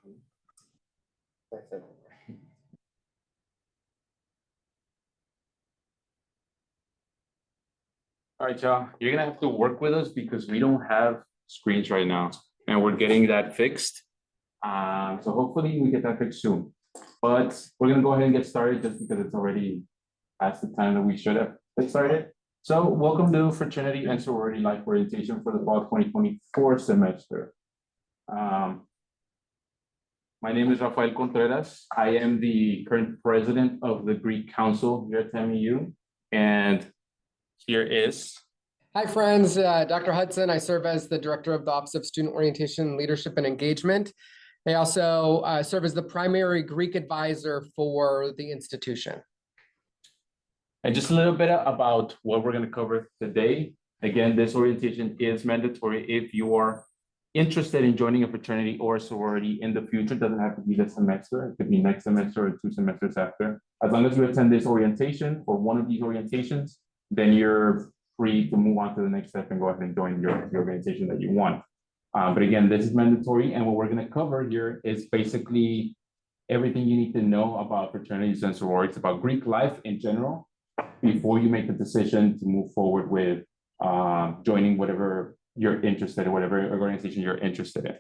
All right, y'all, you're gonna have to work with us because we don't have screens right now and we're getting that fixed. So hopefully we get that fixed soon. But we're gonna go ahead and get started just because it's already past the time that we should have get started. So welcome to Fraternity and Sorority Life Orientation for the fall 2024 semester. My name is Rafael Contreras. I am the current president of the Greek Council here at TAMIU. And here is... Hi, friends. Dr. Hudson. I serve as the director of the Office of Student Orientation, Leadership, and Engagement. I also serve as the primary Greek advisor for the institution. And just a little bit about what we're going to cover today. Again, this orientation is mandatory if you are interested in joining a fraternity or a sorority in the future. It doesn't have to be this semester. It could be next semester or 2 semesters after. As long as you attend this orientation or one of these orientations, then you're free to move on to the next step and go ahead and join the organization that you want. But again, this is mandatory. And what we're going to cover here is basically everything you need to know about fraternities and sororities, about Greek life in general, before you make the decision to move forward with joining whatever you're interested in, whatever organization you're interested in.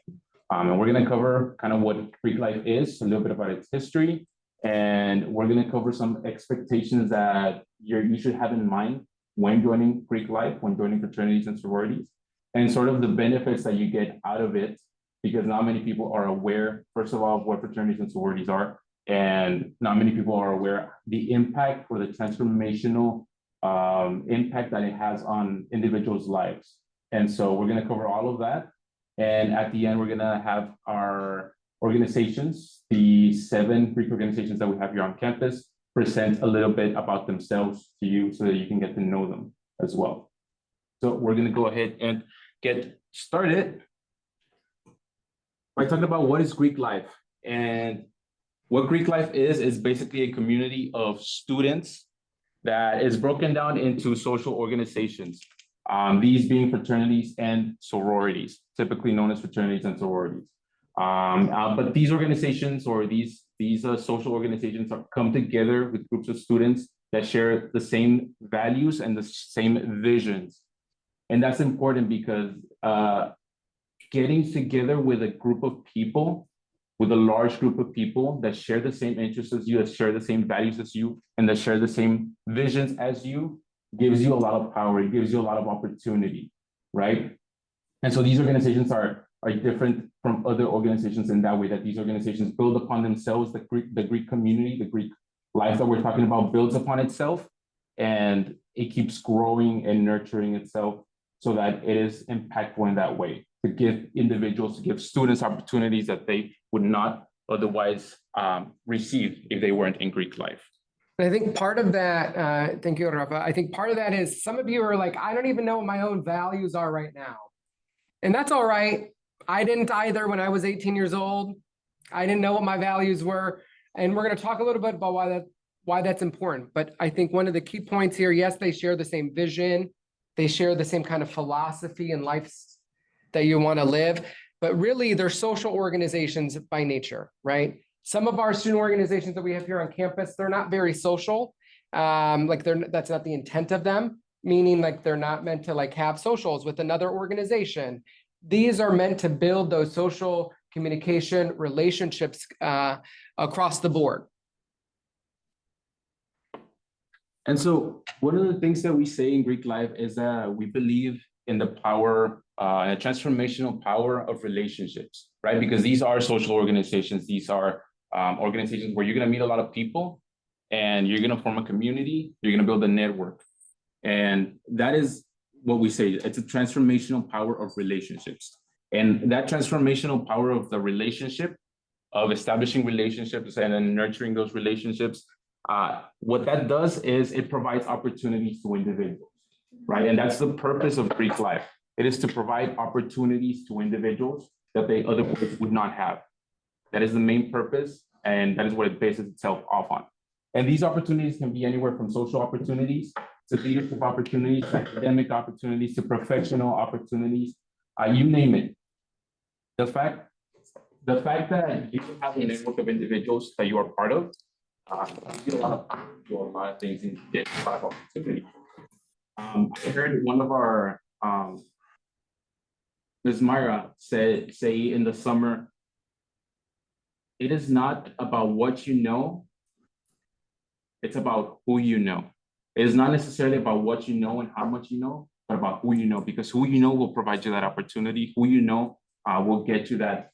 And we're going to cover kind of what Greek life is, a little bit about its history, and we're going to cover some expectations that you should have in mind when joining Greek life, when joining fraternities and sororities, and sort of the benefits that you get out of it, because not many people are aware, first of all, of what fraternities and sororities are, and not many people are aware the impact or the transformational impact that it has on individuals' lives. And so we're going to cover all of that. And at the end, we're going to have our organizations, the 7 Greek organizations that we have here on campus, present a little bit about themselves to you so that you can get to know them as well. So we're going to go ahead and get started by talking about what is Greek life. And what Greek life is basically a community of students that is broken down into social organizations. These being fraternities and sororities, typically known as fraternities and sororities. But these organizations or these social organizations come together with groups of students that share the same values and the same visions. And that's important because getting together with a group of people, with a large group of people that share the same interests as you, that share the same values as you, and that share the same visions as you, gives you a lot of power. It gives you a lot of opportunity, right? And so these organizations are different from other organizations in that way, that these organizations build upon themselves. The Greek community, the Greek life that we're talking about builds upon itself, and it keeps growing and nurturing itself so that it is impactful in that way, to give individuals, to give students opportunities that they would not otherwise receive if they weren't in Greek life. And I think part of that, thank you, Rafa. I think part of that is some of you are like, I don't even know what my own values are right now. And that's all right. I didn't either when I was 18 years old. I didn't know what my values were. And we're going to talk a little bit about why that's important. But I think one of the key points here, yes, they share the same vision. They share the same kind of philosophy and life that you want to live. But really, they're social organizations by nature, right? Some of our student organizations that we have here on campus, they're not very social. That's not the intent of them, meaning like they're not meant to like have socials with another organization. These are meant to build those social communication relationships across the board. And so one of the things that we say in Greek life is that we believe in the power, and the transformational power of relationships, right? Because these are social organizations. These are organizations where you're going to meet a lot of people and you're going to form a community. You're going to build a network. And that is what we say. It's a transformational power of relationships. And that transformational power of the relationship, of establishing relationships and then nurturing those relationships, what that does is it provides opportunities to individuals, right? And that's the purpose of Greek life. It is to provide opportunities to individuals that they otherwise would not have. That is the main purpose, and that is what it bases itself off on. And these opportunities can be anywhere from social opportunities to leadership opportunities, to academic opportunities, to professional opportunities, you name it. The fact the fact that you have a network of individuals that you are part of, you do a lot of things in this type of opportunity. I heard one of our Ms. Myra say in the summer, it is not about what you know, it's about who you know. It is not necessarily about what you know and how much you know, but about who you know, because who you know will provide you that opportunity. Who you know will get you that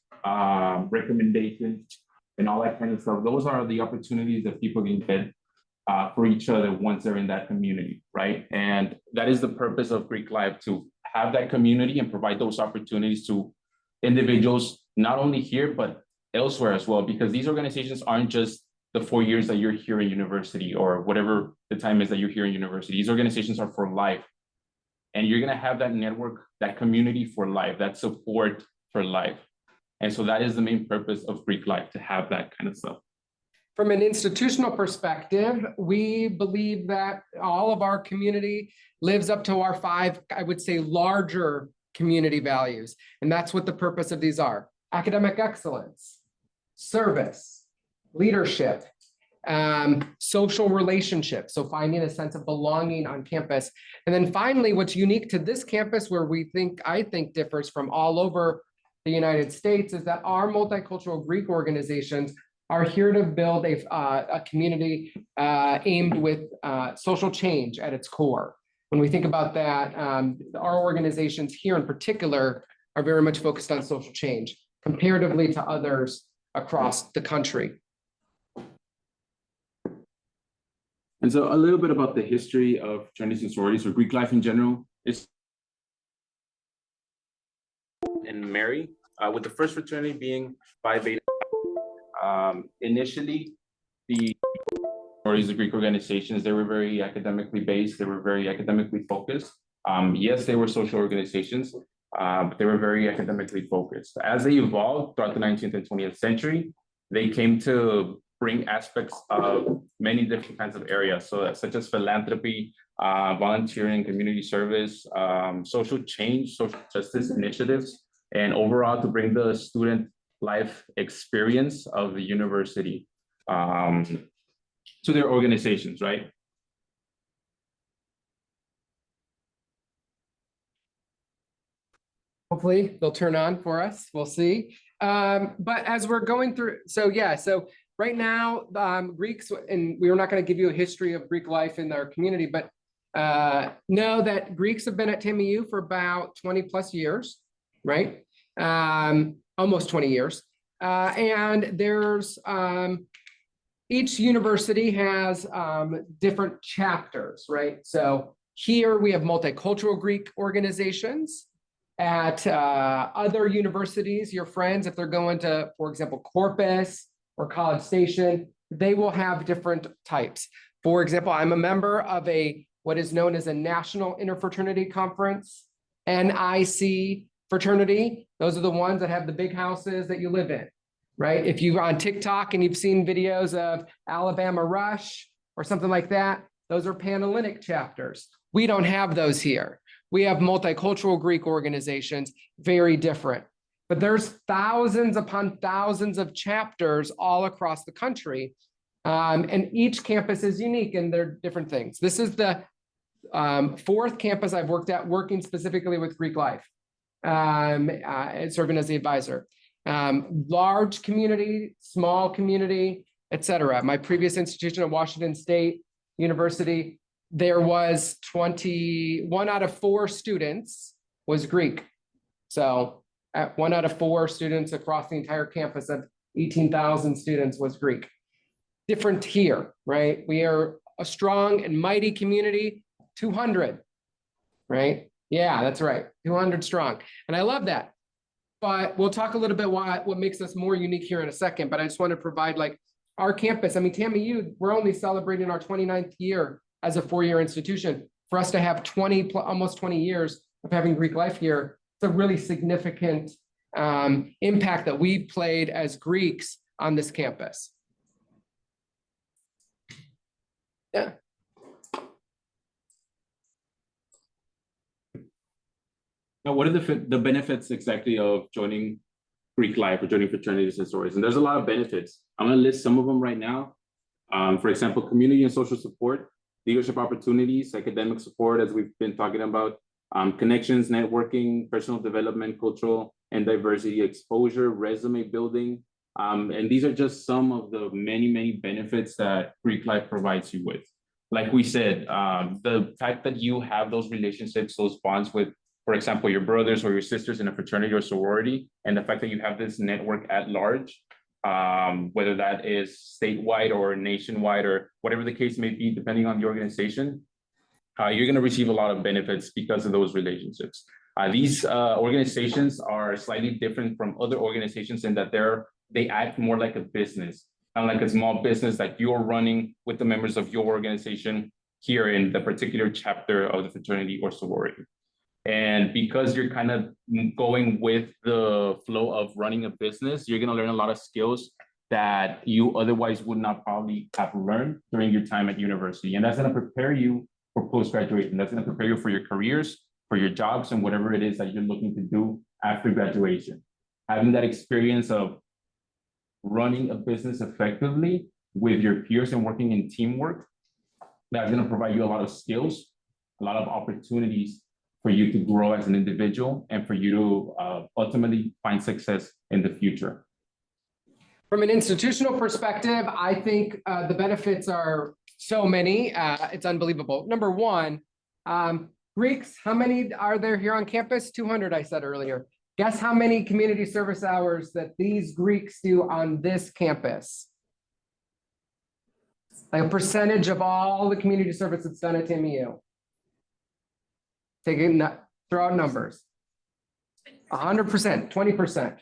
recommendation and all that kind of stuff. Those are the opportunities that people can get for each other once they're in that community, right? And that is the purpose of Greek Life, to have that community and provide those opportunities to individuals, not only here, but elsewhere as well, because these organizations aren't just the 4 years that you're here in university or whatever the time is that you're here in university. These organizations are for life. And you're gonna have that network, that community for life, that support for life. And so that is the main purpose of Greek Life, to have that kind of stuff. From an institutional perspective, we believe that all of our community lives up to our 5, I would say, larger community values. And that's what the purpose of these are: academic excellence, service, leadership, social relationships. So finding a sense of belonging on campus. And then finally, what's unique to this campus, where I think differs from all over the United States, is that our multicultural Greek organizations are here to build a community aimed with social change at its core. When we think about that, our organizations here in particular are very much focused on social change comparatively to others across the country. And so a little bit about the history of fraternities and sororities, or Greek life in general. It's and Mary, with the first fraternity being Phi Beta. Initially, the sororities, the Greek organizations, they were very academically based. They were very academically focused. Yes, they were social organizations, but they were very academically focused. As they evolved throughout the 19th and 20th century, they came to bring aspects of many different kinds of areas, so such as philanthropy, volunteering, community service, social change, social justice initiatives, and overall to bring the student life experience of the university to their organizations, right? Hopefully they'll turn on for us. We'll see. But as we're going through, so right now, Greeks, and we're not going to give you a history of Greek life in our community, but know that Greeks have been at TAMIU for about 20 plus years, right? Almost 20 years. And there's, each university has different chapters, right? So here we have multicultural Greek organizations. At other universities, your friends, if they're going to, for example, Corpus or College Station, they will have different types. For example, I'm a member of what is known as a National Interfraternity Conference, NIC fraternity. Those are the ones that have the big houses that you live in, right? If you're on TikTok and you've seen videos of Alabama Rush or something like that, those are Panhellenic chapters. We don't have those here. We have multicultural Greek organizations, very different. But there's thousands upon thousands of chapters all across the country. And each campus is unique in their different things. This is the 4th campus I've worked at, working specifically with Greek life, serving as the advisor. Large community, small community, et cetera. My previous institution at Washington State University, there was 21 out of 4 students was Greek. So 1 out of 4 students across the entire campus of 18,000 students was Greek. Different here, right? We are a strong and mighty community, 200, right? Yeah, that's right, 200 strong. And I love that. But we'll talk a little bit what makes us more unique here in a second, but I just want to provide like our campus. I mean, TAMIU, we're only celebrating our 29th year as a 4-year institution. For us to have almost 20 years of having Greek life here, it's a really significant impact that we played as Greeks on this campus. Yeah. Now, what are the benefits exactly of joining Greek life, joining fraternities and sororities. And there's a lot of benefits. I'm going to list some of them right now. For example, community and social support, leadership opportunities, academic support, as we've been talking about, connections, networking, personal development, cultural and diversity exposure, resume building. And these are just some of the many, many benefits that Greek life provides you with. Like we said, the fact that you have those relationships, those bonds with, for example, your brothers or your sisters in a fraternity or sorority, and the fact that you have this network at large, whether that is statewide or nationwide or whatever the case may be, depending on the organization, you're going to receive a lot of benefits because of those relationships. These organizations are slightly different from other organizations in that they act more like a business, kind of like a small business that you're running with the members of your organization here in the particular chapter of the fraternity or sorority. And because you're kind of going with the flow of running a business, you're going to learn a lot of skills that you otherwise would not probably have learned during your time at university. And that's going to prepare you for post-graduation. That's going to prepare you for your careers, for your jobs, and whatever it is that you're looking to do after graduation. Having that experience of running a business effectively with your peers and working in teamwork, that's going to provide you a lot of skills, a lot of opportunities for you to grow as an individual and for you to ultimately find success in the future. From an institutional perspective, I think the benefits are so many. It's unbelievable. Number one, Greeks, how many are there here on campus? 200, I said earlier. Guess how many community service hours that these Greeks do on this campus? Like a percentage of all the community service that's done at TAMIU. Throw out numbers. 100%, 20%.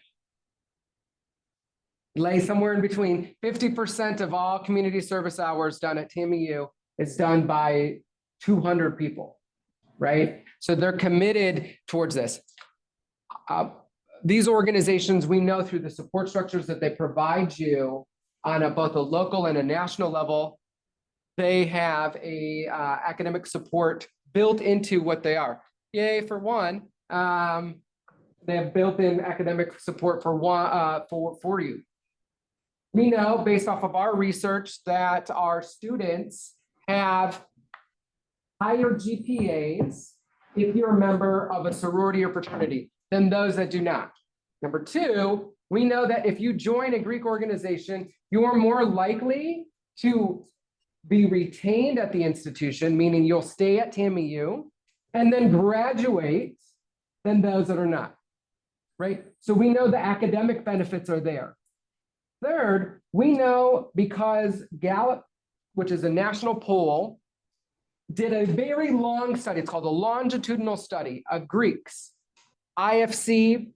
Lay somewhere in between. 50% of all community service hours done at TAMIU is done by 200 people, right? So they're committed towards this. These organizations, we know through the support structures that they provide you on both a local and a national level, they have a academic support built into what they are. Yay, for one, they have built-in academic support for you. We know based off of our research that our students have higher GPAs if you're a member of a sorority or fraternity than those that do not. Number two, we know that if you join a Greek organization, you are more likely to be retained at the institution, meaning you'll stay at TAMIU and then graduate than those that are not, right? So we know the academic benefits are there. Third, we know because Gallup, which is a national poll, did a very long study. It's called a longitudinal study of Greeks, IFC,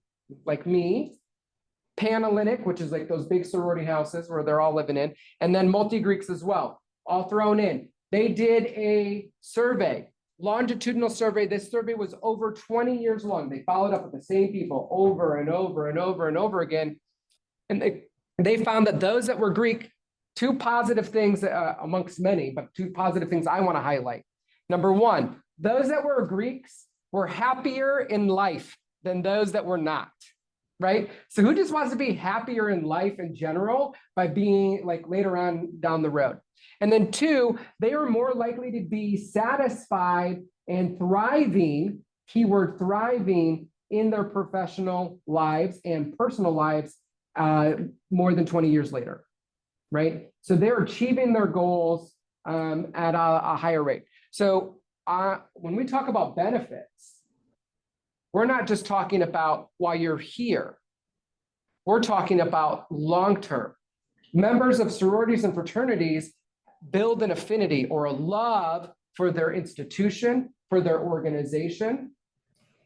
like me, Panhellenic, which is like those big sorority houses where they're all living in, and then multi-Greeks as well, all thrown in. They did a survey, longitudinal survey. This survey was over 20 years long. They followed up with the same people over and over and over and over again. And they found that those that were Greek, two positive things amongst many, but two positive things I want to highlight. Number one, those that were Greeks were happier in life than those that were not, right? So who just wants to be happier in life in general by being like later on down the road? And then two, they were more likely to be satisfied and thriving, keyword thriving, in their professional lives and personal lives more than 20 years later, right? So they're achieving their goals at a higher rate. So when we talk about benefits, we're not just talking about while you're here. We're talking about long-term. Members of sororities and fraternities build an affinity or a love for their institution, for their organization.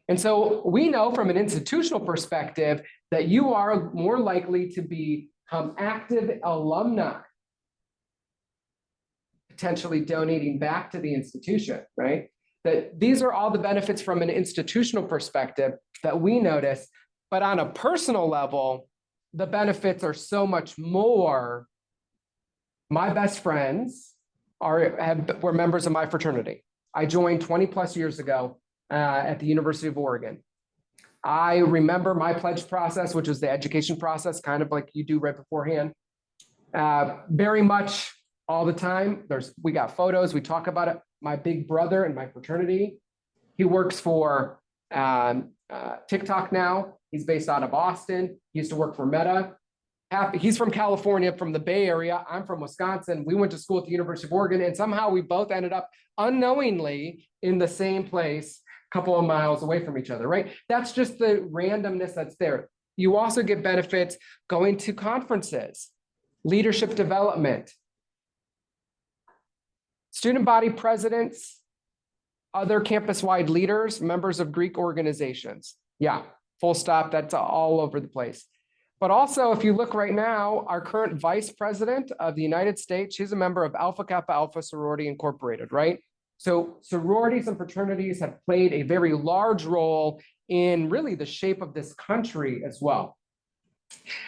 And so we know from an institutional perspective that you are more likely to become active alumni, potentially donating back to the institution, right? That these are all the benefits from an institutional perspective that we notice, but on a personal level, the benefits are so much more. My best friends were members of my fraternity. I joined 20 plus years ago at the University of Oregon. I remember my pledge process, which was the education process, kind of like you do right beforehand. Very much all the time. We got photos, we talk about it. My big brother in my fraternity, he works for TikTok now. He's based out of Austin. He used to work for Meta. He's from California, from the Bay Area. I'm from Wisconsin. We went to school at the University of Oregon, and somehow we both ended up unknowingly in the same place, a couple of miles away from each other, right? That's just the randomness that's there. You also get benefits going to conferences, leadership development, student body presidents, other campus-wide leaders, members of Greek organizations. Yeah, full stop, that's all over the place. But also, if you look right now, our current vice president of the United States, she's a member of Alpha Kappa Alpha Sorority Incorporated, right? So sororities and fraternities have played a very large role in really the shape of this country as well.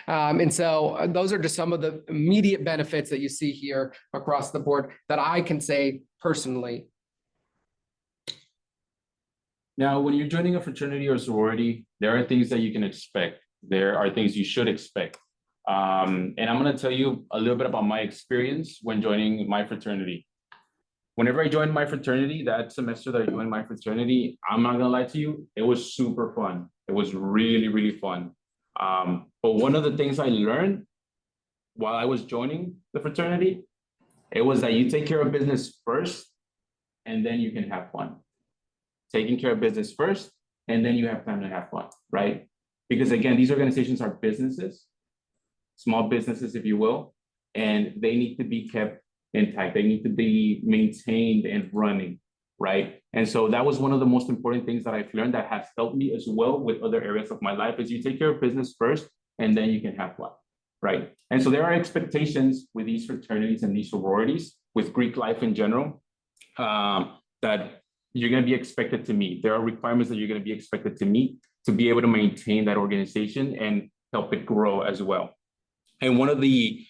And so those are just some of the immediate benefits that you see here across the board that I can say personally. Now, when you're joining a fraternity or sorority, there are things that you can expect. There are things you should expect. And I'm going to tell you a little bit about my experience when joining my fraternity. Whenever I joined my fraternity, that semester that I joined my fraternity, I'm not going to lie to you, it was super fun. It was really, really fun. But one of the things I learned while I was joining the fraternity, it was that you take care of business first, and then you can have fun. Taking care of business first, and then you have time to have fun, right? Because again, these organizations are businesses, small businesses, if you will, and they need to be kept intact. They need to be maintained and running, right? And so that was one of the most important things that I've learned that has helped me as well with other areas of my life is you take care of business first, and then you can have fun, right? And so there are expectations with these fraternities and these sororities, with Greek life in general, that you're going to be expected to meet. There are requirements that you're going to be expected to meet to be able to maintain that organization and help it grow as well. And one of the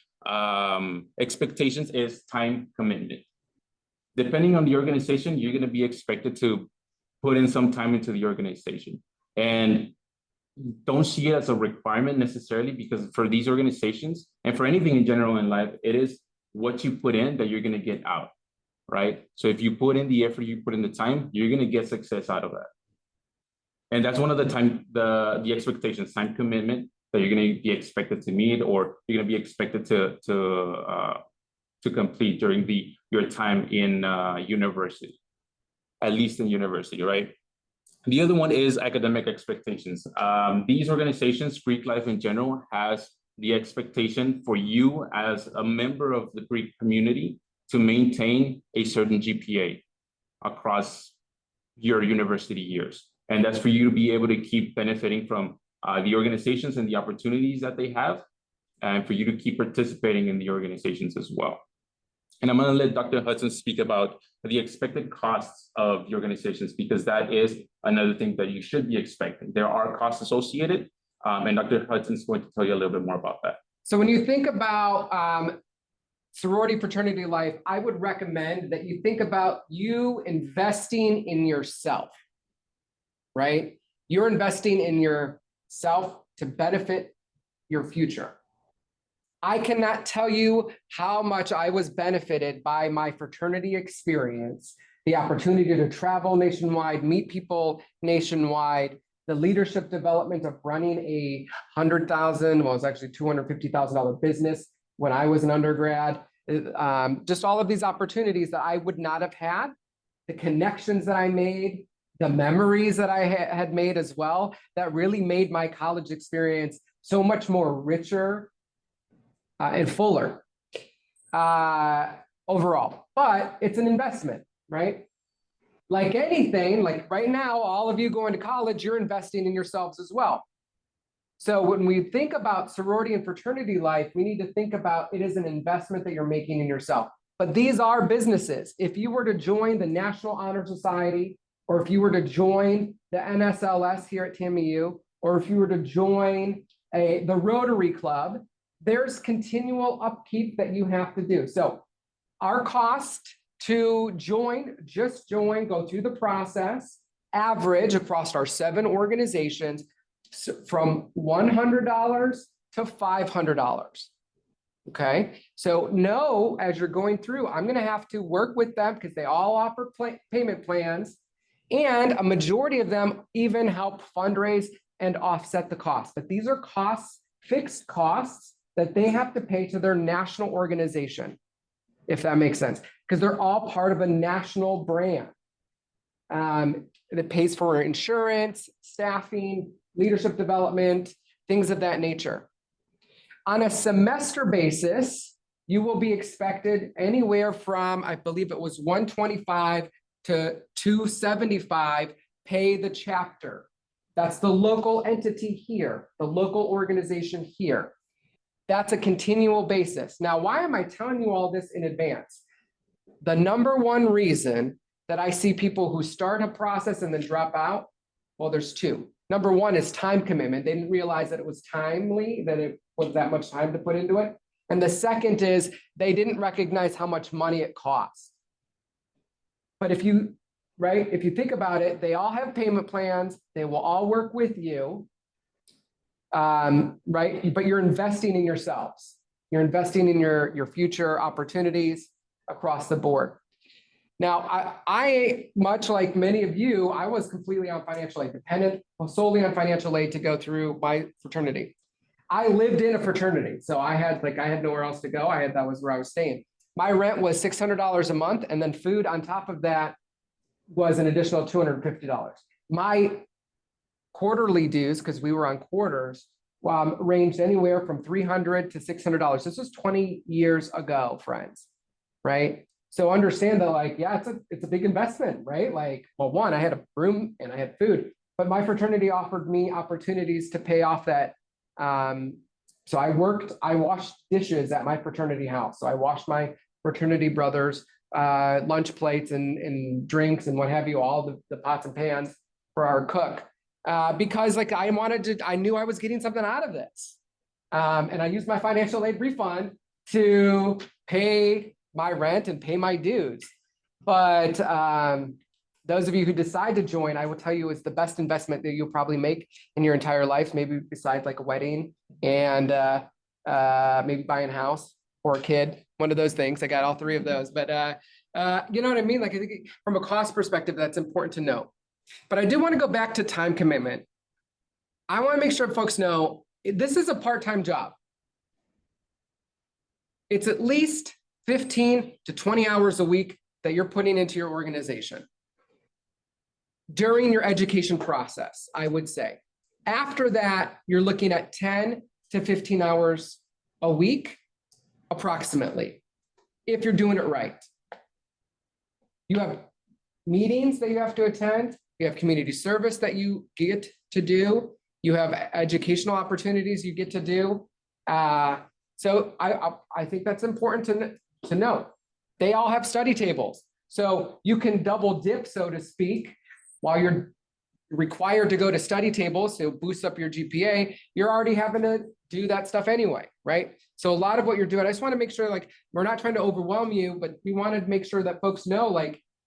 expectations is time commitment. Depending on the organization, you're going to be expected to put in some time into the organization. And don't see it as a requirement necessarily, because for these organizations and for anything in general in life, it is what you put in that you're going to get out, right? So if you put in the effort, you put in the time, you're going to get success out of that. And that's one of the expectations, time commitment that you're going to be expected to meet, or you're going to be expected to complete during your time in university, at least in university, right? The other one is academic expectations. These organizations, Greek life in general, has the expectation for you as a member of the Greek community to maintain a certain GPA across your university years. And that's for you to be able to keep benefiting from the organizations and the opportunities that they have, and for you to keep participating in the organizations as well. And I'm going to let Dr. Hudson speak about the expected costs of the organizations, because that is another thing that you should be expecting. There are costs associated, and Dr. Hudson is going to tell you a little bit more about that. So when you think about sorority fraternity life, I would recommend that you think about you investing in yourself, right? You're investing in yourself to benefit your future. I cannot tell you how much I was benefited by my fraternity experience, the opportunity to travel nationwide, meet people nationwide, the leadership development of running a $100,000, well, it was actually $250,000 business when I was an undergrad. Just all of these opportunities that I would not have had, the connections that I made, the memories that I had made as well, that really made my college experience so much more richer and fuller overall. But it's an investment, right? Like anything, like right now, all of you going to college, you're investing in yourselves as well. So when we think about sorority and fraternity life, we need to think about it as an investment that you're making in yourself. But these are businesses. If you were to join the National Honor Society, or if you were to join the NSLS here at TAMIU, or if you were to join the Rotary Club, there's continual upkeep that you have to do. So our cost to join, just join, go through the process, average across our 7 organizations from $100 to $500. Okay, so know as you're going through, I'm going to have to work with them because they all offer payment plans, and a majority of them even help fundraise and offset the cost. But these are costs, fixed costs that they have to pay to their national organization, if that makes sense, because they're all part of a national brand that pays for insurance, staffing, leadership development, things of that nature. On a semester basis, you will be expected anywhere from, I believe it was 125 to 275, pay the chapter. That's the local entity here, the local organization here. That's a continual basis. Now, why am I telling you all this in advance? The number one reason that I see people who start a process and then drop out, well, there's two. Number one is time commitment. They didn't realize that it was timely, that it was that much time to put into it. And the second is they didn't recognize how much money it costs. But if you think about it, they all have payment plans. They will all work with you, right? But you're investing in yourselves. You're investing in your future opportunities across the board. Now, I much like many of you, I was completely on financial aid, dependent solely on financial aid to go through my fraternity. I lived in a fraternity, so I had nowhere else to go. That was where I was staying. My rent was $600 a month, and then food on top of that was an additional $250. My quarterly dues, because we were on quarters, ranged anywhere from $300 to $600. This was 20 years ago, friends, right? So understand that, it's a big investment, right? One, I had a room and I had food, but my fraternity offered me opportunities to pay off that. So I washed dishes at my fraternity house. So I washed my fraternity brothers' lunch plates and drinks and what have you, all the pots and pans for our cook. Because I knew I was getting something out of this. And I used my financial aid refund to pay my rent and pay my dues. But those of you who decide to join, I will tell you it's the best investment that you'll probably make in your entire life, maybe besides a wedding and maybe buying a house or a kid, one of those things. I got all three of those, but you know what I mean? I think from a cost perspective, that's important to know. But I do want to go back to time commitment. I want to make sure folks know this is a part-time job. It's at least 15 to 20 hours a week that you're putting into your organization during your education process, I would say. After that, you're looking at 10 to 15 hours a week, approximately, if you're doing it right. You have meetings that you have to attend. You have community service that you get to do. You have educational opportunities you get to do. So I think that's important to note. They all have study tables. So you can double dip, so to speak, while you're required to go to study tables to boost up your GPA, you're already having to do that stuff anyway, right? So a lot of what you're doing, I just want to make sure we're not trying to overwhelm you, but we want to make sure that folks know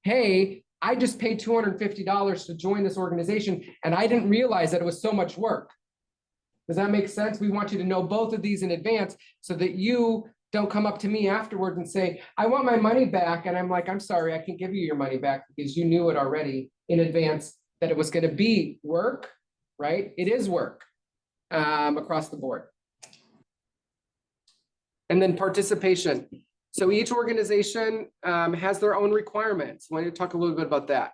hey, I just paid $250 to join this organization and I didn't realize that it was so much work. Does that make sense? We want you to know both of these in advance so that you don't come up to me afterward and say, I want my money back. And I'm I'm sorry, I can't give you your money back because you knew it already in advance that it was going to be work, right? It is work across the board. And then participation. So each organization has their own requirements. Why don't you talk a little bit about that?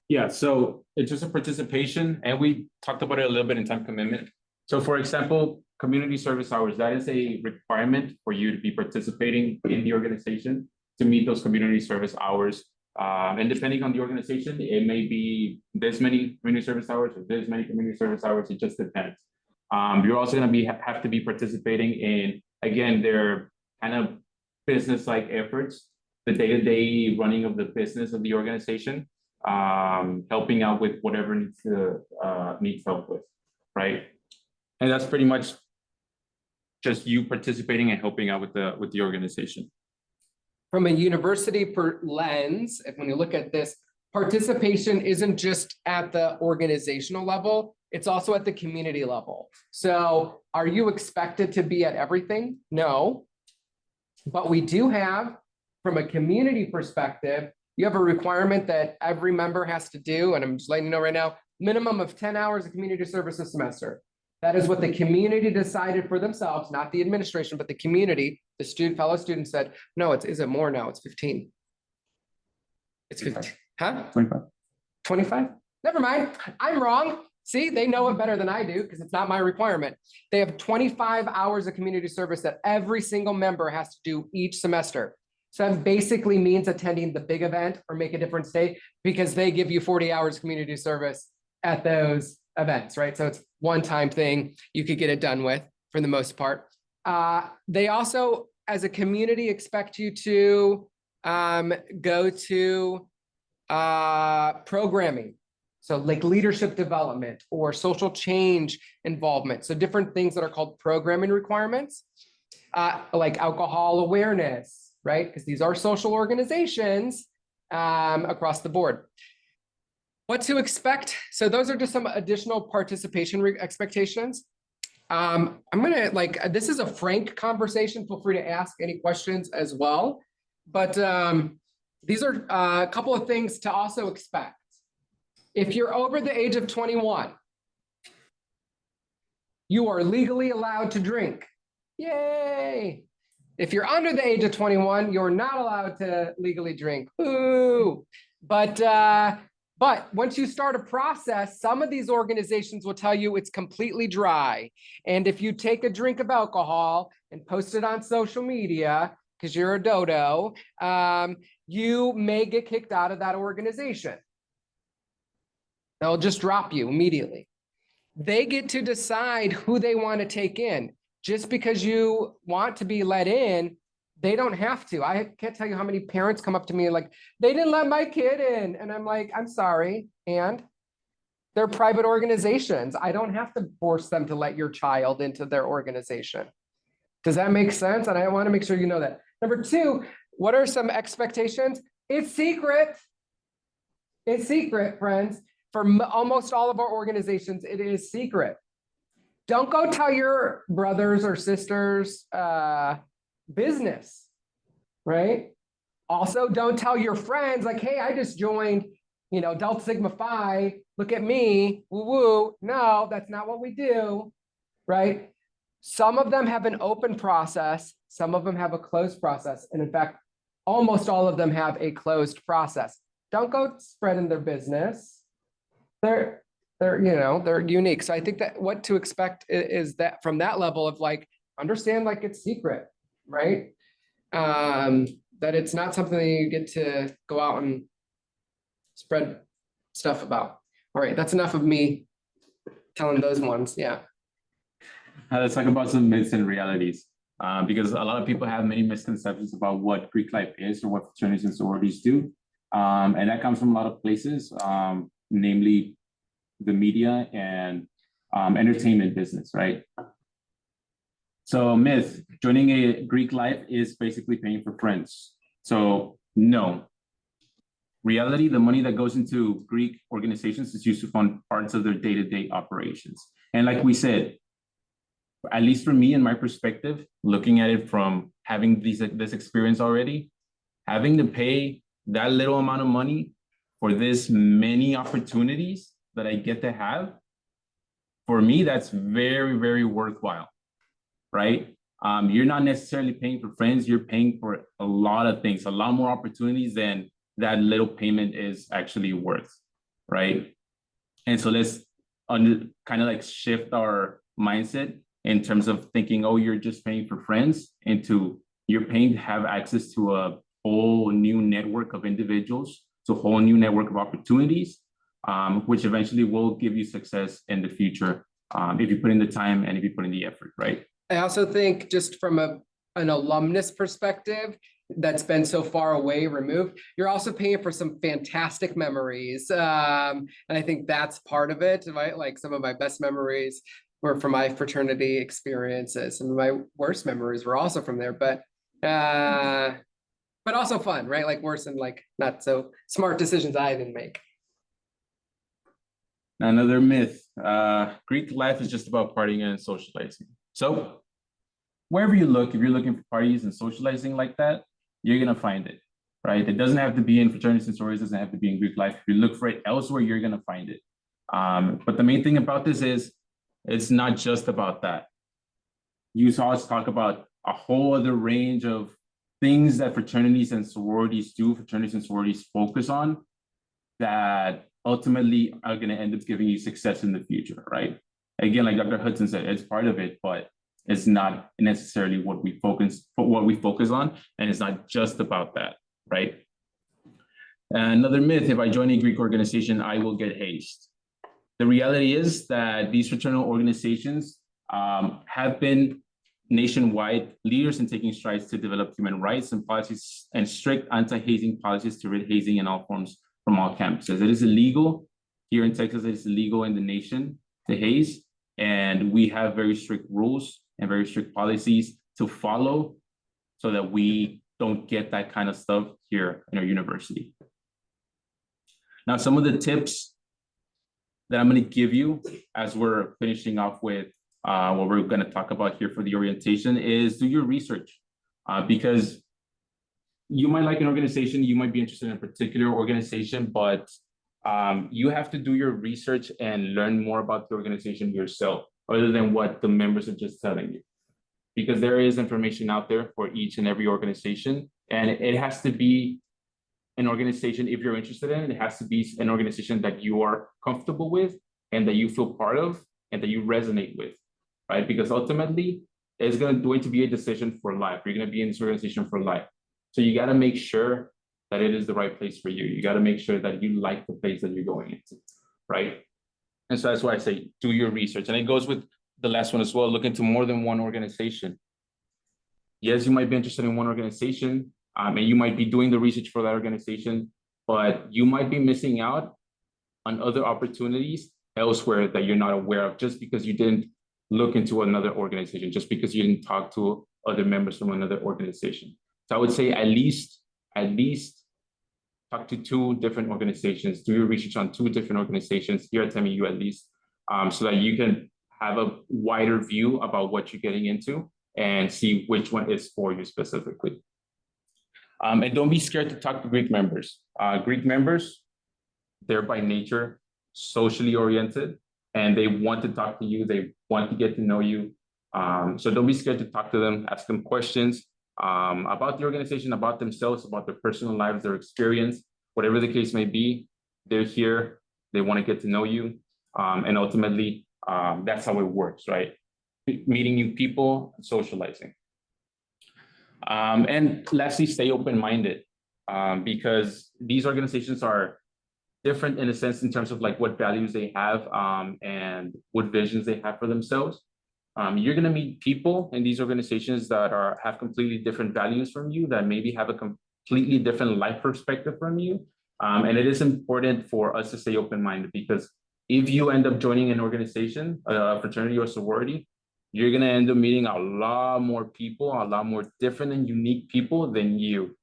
Yeah, so it's just a participation, and we talked about it a little bit in time commitment. So for example, community service hours, that is a requirement for you to be participating in the organization to meet those community service hours. And depending on the organization, it may be this many community service hours or this many community service hours, it just depends. You're also going to have to be participating in, again, their kind of business-like efforts, the day-to-day running of the business of the organization, helping out with whatever needs help with, right? And that's pretty much just you participating and helping out with the organization. From a university lens, if when you look at this participation isn't just at the organizational level, it's also at the community level. So are you expected to be at everything? No. But we do have, from a community perspective, you have a requirement that every member has to do, and I'm just letting you know right now, minimum of 10 hours of community service a semester. That is what the community decided for themselves, not the administration, but the community. The fellow students said, no, is it more now? It's 15. It's 15. Huh? 25. 25? Never mind. I'm wrong. See, they know it better than I do because it's not my requirement. They have 25 hours of community service that every single member has to do each semester. So that basically means attending the big event or make a difference day because they give you 40 hours community service at those events, right? So it's one-time thing you could get it done with for the most part. They also, as a community, expect you to go to programming. So like leadership development or social change involvement. So different things that are called programming requirements, like alcohol awareness, right? Because these are social organizations across the board. What to expect? So those are just some additional participation expectations. I'm gonna this is a frank conversation. Feel free to ask any questions as well. But these are a couple of things to also expect. If you're over the age of 21, you are legally allowed to drink. Yay! If you're under the age of 21, you're not allowed to legally drink. Ooh! But once you start a process, some of these organizations will tell you it's completely dry. And if you take a drink of alcohol and post it on social media, because you're a dodo, you may get kicked out of that organization. They'll just drop you immediately. They get to decide who they want to take in. Just because you want to be let in, they don't have to. I can't tell you how many parents come up to me like, they didn't let my kid in. And I'm like, I'm sorry. And they're private organizations. I don't have to force them to let your child into their organization. Does that make sense? And I want to make sure you know that. Number two, what are some expectations? It's secret. It's secret, friends. For almost all of our organizations, it is secret. Don't go tell your brothers or sisters business, right? Also, don't tell your friends like, hey, I just joined, Delta Sigma Phi, look at me, woo woo. No, that's not what we do, right? Some of them have an open process. Some of them have a closed process. And in fact, almost all of them have a closed process. Don't go spreading their business. They're unique. So I think that what to expect is that from that level of understand it's secret, right? That it's not something that you get to go out and spread stuff about. All right, that's enough of me telling those ones. Yeah. Let's talk about some myths and realities, because a lot of people have many misconceptions about what Greek life is or what fraternities and sororities do. And that comes from a lot of places, namely the media and entertainment business, right? So myth, joining a Greek life is basically paying for friends. So no. Reality, the money that goes into Greek organizations is used to fund parts of their day-to-day operations. And like we said, at least for me and my perspective, looking at it from having this experience already, having to pay that little amount of money for this many opportunities that I get to have, for me, that's very, very worthwhile, right? You're not necessarily paying for friends, you're paying for a lot of things, a lot more opportunities than that little payment is actually worth, right? And so let's kind of shift our mindset in terms of thinking, oh, you're just paying for friends, into you're paying to have access to a whole new network of individuals, to a whole new network of opportunities, which eventually will give you success in the future if you put in the time and if you put in the effort, right? I also think just from an alumnus perspective that's been so far away removed, you're also paying for some fantastic memories. And I think that's part of it, right? Like some of my best memories were from my fraternity experiences. Some of my worst memories were also from there. But but also fun, right? Like worse than like not so smart decisions I didn't make. Another myth, Greek life is just about partying and socializing. So wherever you look, if you're looking for parties and socializing like that, you're gonna find it, right? It doesn't have to be in fraternities and sororities, doesn't have to be in Greek life. If you look for it elsewhere, you're gonna find it. But the main thing about this is it's not just about that. You saw us talk about a whole other range of things that fraternities and sororities do, fraternities and sororities focus on that ultimately are going to end up giving you success in the future, right? Again, like Dr. Hudson said, it's part of it, but it's not necessarily what we focus on, and it's not just about that, right? Another myth: if I join a Greek organization, I will get hazed. The reality is that these fraternal organizations have been nationwide leaders in taking strides to develop human rights and policies and strict anti-hazing policies to rid hazing in all forms from all campuses. It is illegal here in Texas. It is illegal in the nation to haze, and we have very strict rules and very strict policies to follow so that we don't get that kind of stuff here in our university. Now, some of the tips that I'm going to give you as we're finishing off with what we're going to talk about here for the orientation is do your research, because you might like an organization, you might be interested in a particular organization, but you have to do your research and learn more about the organization yourself, other than what the members are just telling you. Because there is information out there for each and every organization, and it has to be an organization, if you're interested in it, it has to be an organization that you are comfortable with and that you feel part of and that you resonate with, right? Because ultimately, it's going to be a decision for life. You're going to be in this organization for life. So you got to make sure that it is the right place for you. You got to make sure that you like the place that you're going into, right? And so that's why I say do your research. And it goes with the last one as well. Look into more than one organization. Yes, you might be interested in one organization, and you might be doing the research for that organization, but you might be missing out on other opportunities elsewhere that you're not aware of just because you didn't look into another organization, just because you didn't talk to other members from another organization. So I would say at least talk to 2 different organizations, do your research on 2 different organizations here at TAMIU at least, so that you can have a wider view about what you're getting into and see which one is for you specifically. And don't be scared to talk to Greek members. Greek members, they're by nature socially oriented, and they want to talk to you. They want to get to know you. So don't be scared to talk to them, ask them questions about the organization, about themselves, about their personal lives, their experience, whatever the case may be. They're here. They want to get to know you. And ultimately, that's how it works, right? Meeting new people, socializing. And lastly, stay open-minded, because these organizations are different in a sense in terms of like what values they have and what visions they have for themselves. You're going to meet people in these organizations that have completely different values from you, that maybe have a completely different life perspective from you. And it is important for us to stay open-minded, because if you end up joining an organization, a fraternity or sorority, you're going to end up meeting a lot more people, a lot more different and unique people than you.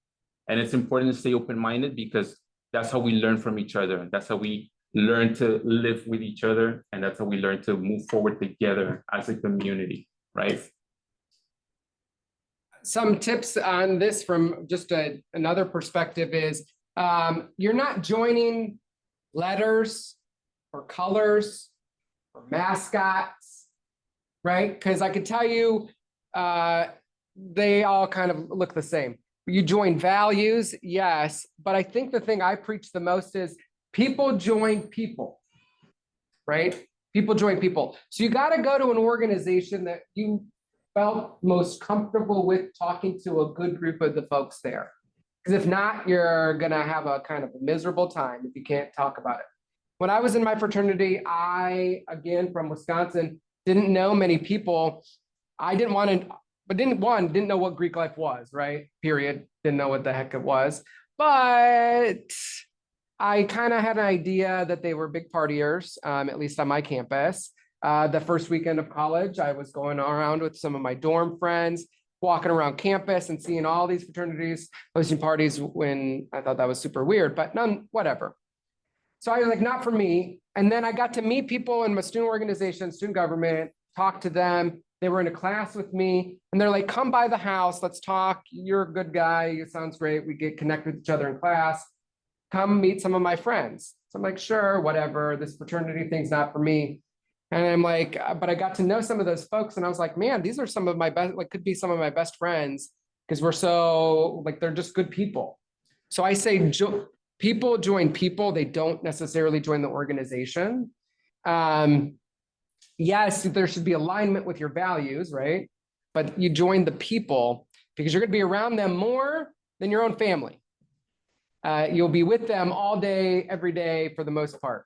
And it's important to stay open-minded, because that's how we learn from each other. That's how we learn to live with each other. And that's how we learn to move forward together as a community, right? Some tips on this from just another perspective is you're not joining letters or colors or mascots, right? Because I could tell you they all kind of look the same. You join values, yes, but I think the thing I preach the most is people join people, right? People join people. So you got to go to an organization that you felt most comfortable with talking to a good group of the folks there. Because if not, you're going to have a kind of a miserable time if you can't talk about it. When I was in my fraternity, I, again, from Wisconsin, didn't know many people. I didn't want to, but didn't know what Greek life was, right? Period. Didn't know what the heck it was. But I kind of had an idea that they were big partiers, at least on my campus. The first weekend of college, I was going around with some of my dorm friends. walking around campus and seeing all these fraternities hosting parties when I thought that was super weird, but none, whatever. So I was like, not for me. And then I got to meet people in my student organization, student government, talk to them. They were in a class with me and they're like, come by the house, let's talk. You're a good guy. It sounds great. We get connected with each other in class. Come meet some of my friends. So I'm like, sure, whatever. This fraternity thing's not for me. And I'm like, but I got to know some of those folks and I was like, man, these are some of my best, like could be some of my best friends because we're so like, they're just good people. So I say people join people, they don't necessarily join the organization. Yes, there should be alignment with your values, right? But you join the people because you're going to be around them more than your own family. You'll be with them all day, every day for the most part.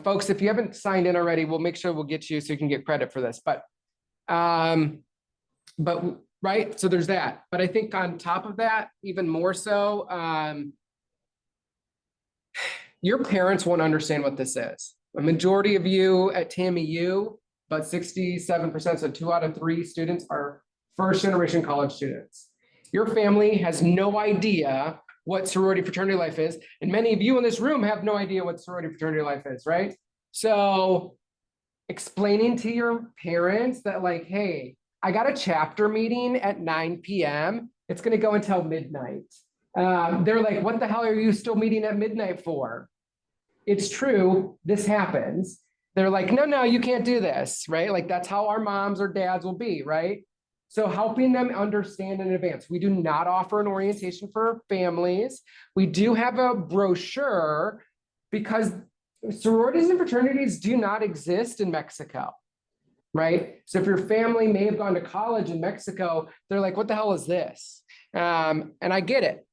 Folks, if you haven't signed in already, we'll make sure we'll get you so you can get credit for this. But right, so there's that. But I think on top of that, even more so, your parents won't understand what this is. A majority of you at TAMIU, about 67%, so 2 out of 3 students are first generation college students. Your family has no idea what sorority fraternity life is. And many of you in this room have no idea what sorority fraternity life is, right? So explaining to your parents that like, hey, I got a chapter meeting at 9 p.m. It's going to go until midnight. They're like, what the hell are you still meeting at midnight for? It's true, this happens. They're like, no, you can't do this, right? Like that's how our moms or dads will be, right? So helping them understand in advance. We do not offer an orientation for families. We do have a brochure because sororities and fraternities do not exist in Mexico, right? So if your family may have gone to college in Mexico, they're like, what the hell is this? And I get it.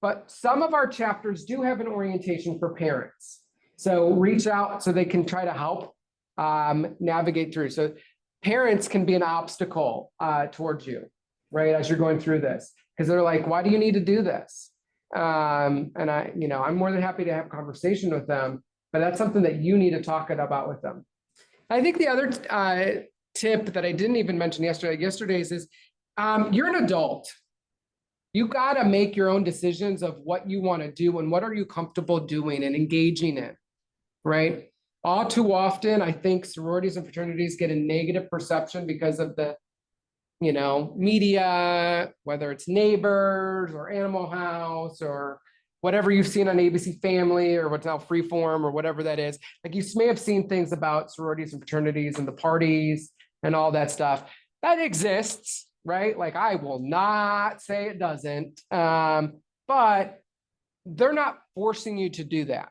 But some of our chapters do have an orientation for parents. So reach out so they can try to help navigate through. So parents can be an obstacle towards you, right? As you're going through this, because they're like, why do you need to do this? And I'm more than happy to have a conversation with them, but that's something that you need to talk about with them. I think the other tip that I didn't even mention yesterday's is you're an adult. You got to make your own decisions of what you want to do and what are you comfortable doing and engaging in, right? All too often, I think sororities and fraternities get a negative perception because of the, media, whether it's Neighbors or Animal House or whatever you've seen on ABC Family or what's now Freeform or whatever that is. Like you may have seen things about sororities and fraternities and the parties and all that stuff. That exists, right? Like I will not say it doesn't, but they're not forcing you to do that.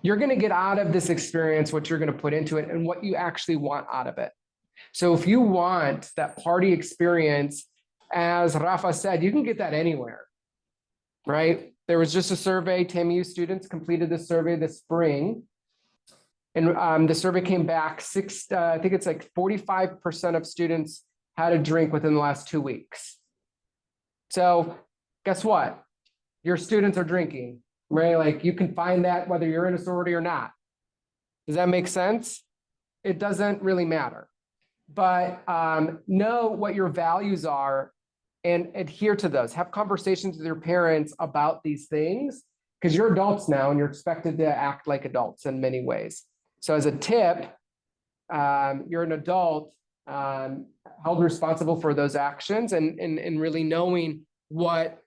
You're going to get out of this experience what you're going to put into it and what you actually want out of it. So if you want that party experience, as Rafa said, you can get that anywhere, right? There was just a survey, TAMIU students completed this survey this spring. And the survey came back, I think it's like 45% of students had a drink within the last 2 weeks. So guess what? Your students are drinking, right? Like you can find that whether you're in a sorority or not. Does that make sense? It doesn't really matter. But know what your values are and adhere to those. Have conversations with your parents about these things because you're adults now and you're expected to act like adults in many ways. So as a tip, you're an adult held responsible for those actions and really knowing what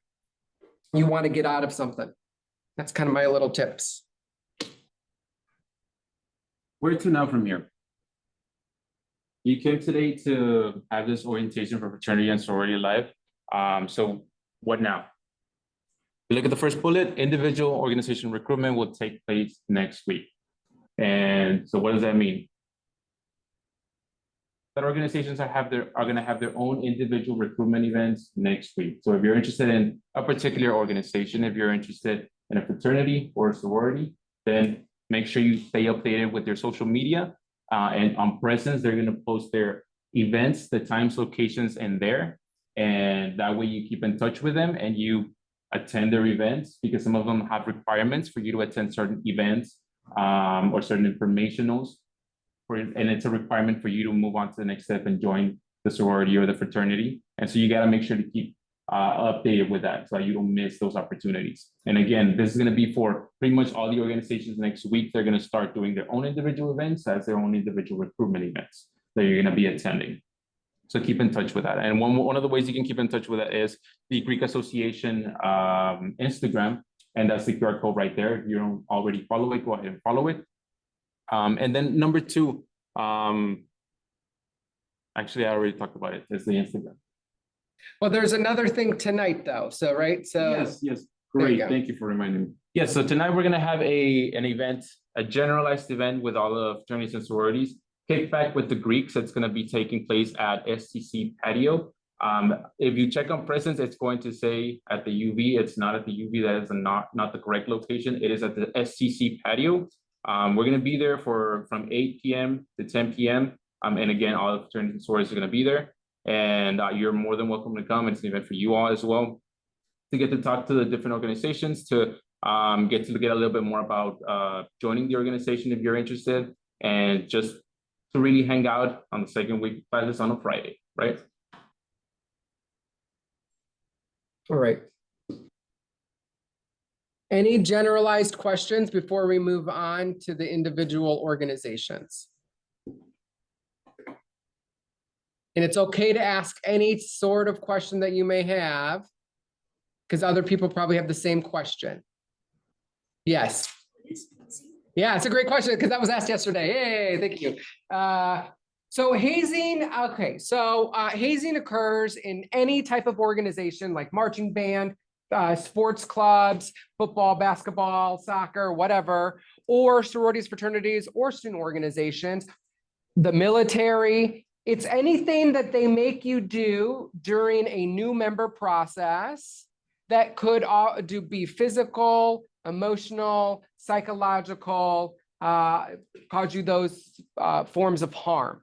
you want to get out of something. That's kind of my little tips. Where to now from here? You came today to have this orientation for fraternity and sorority life. So what now? You look at the first bullet, individual organization recruitment will take place next week. And so what does that mean? That organizations are going to have their own individual recruitment events next week. So if you're interested in a particular organization, if you're interested in a fraternity or a sorority, then make sure you stay updated with their social media. And on Presence, they're going to post their events, the times, locations in there. And that way you keep in touch with them and you attend their events because some of them have requirements for you to attend certain events or certain informationals. And it's a requirement for you to move on to the next step and join the sorority or the fraternity. And so you got to make sure to keep updated with that so you don't miss those opportunities. And again, this is going to be for pretty much all the organizations next week. They're going to start doing their own individual events as their own individual recruitment events that you're going to be attending. So keep in touch with that. And one of the ways you can keep in touch with that is the Greek Association Instagram, and that's the QR code right there. If you don't already follow it, go ahead and follow it. And then number two, actually, I already talked about it. It's the Instagram. Well, there's another thing tonight though. So, right. So yes. Great. Thank you for reminding me. Yes. So tonight we're going to have an event, a generalized event with all of fraternities and sororities. Kickback with the Greeks. It's going to be taking place at STC Patio. If you check on presence, it's going to say at the UV. It's not at the UV. That is not the correct location. It is at the STC Patio. We're going to be there from 8 p.m. to 10 p.m. And again, all the fraternities and sororities are going to be there. And you're more than welcome to come. It's an event for you all as well, to get to talk to the different organizations, to get a little bit more about joining the organization if you're interested, and just to really hang out on the second week of classes on a Friday, right? All right. Any generalized questions before we move on to the individual organizations? And it's okay to ask any sort of question that you may have, because other people probably have the same question. Yes. Yeah, it's a great question because that was asked yesterday. Hey, thank you. So hazing, okay. So hazing occurs in any type of organization like marching band, sports clubs, football, basketball, soccer, whatever, or sororities, fraternities, or student organizations, the military. It's anything that they make you do during a new member process that could be physical, emotional, psychological, cause you those forms of harm.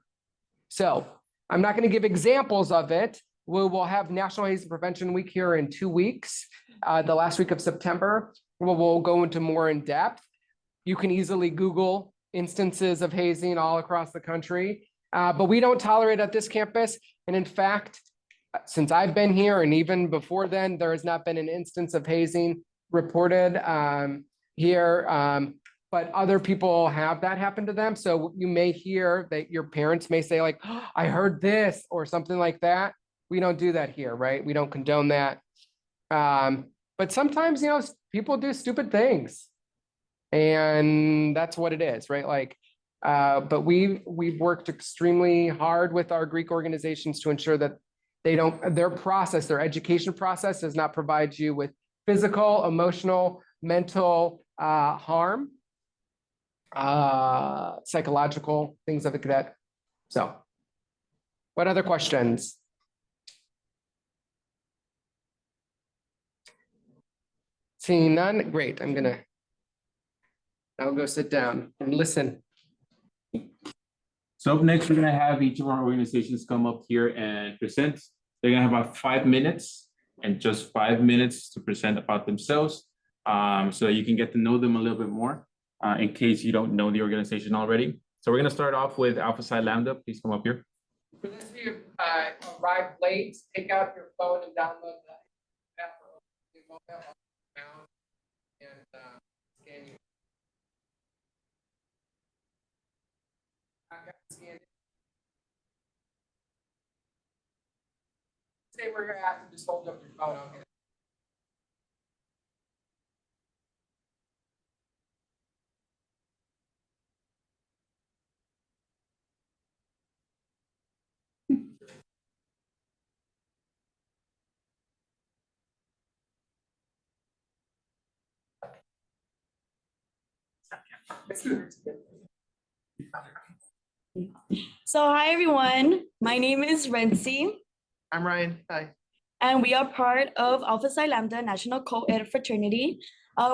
So I'm not going to give examples of it. We will have National Hazing Prevention Week here in 2 weeks, the last week of September, where we'll go into more in depth. You can easily Google instances of hazing all across the country, but we don't tolerate at this campus. And in fact, since I've been here and even before then, there has not been an instance of hazing reported here, but other people have that happen to them. So you may hear that your parents may say like, oh, I heard this or something like that. We don't do that here, right? We don't condone that. But sometimes, people do stupid things, and that's what it is, right? Like, but we've worked extremely hard with our Greek organizations to ensure that their education process does not provide you with physical, emotional, mental harm, psychological, things like that. So what other questions? Seeing none, great. I'll go sit down and listen. So up next, we're going to have each of our organizations come up here and present. They're going to have about 5 minutes, and just 5 minutes to present about themselves, so that you can get to know them a little bit more, in case you don't know the organization already. So we're going to start off with Alpha Psi Lambda. Please come up here. For this of you arrived late, take out your phone and download the app for mobile and scan your. Say where you're at and just hold up your phone. Okay. So hi everyone, my name is Renzi, I'm Ryan. Hi. and we are part of Alpha Psi Lambda National Co-Ed Fraternity.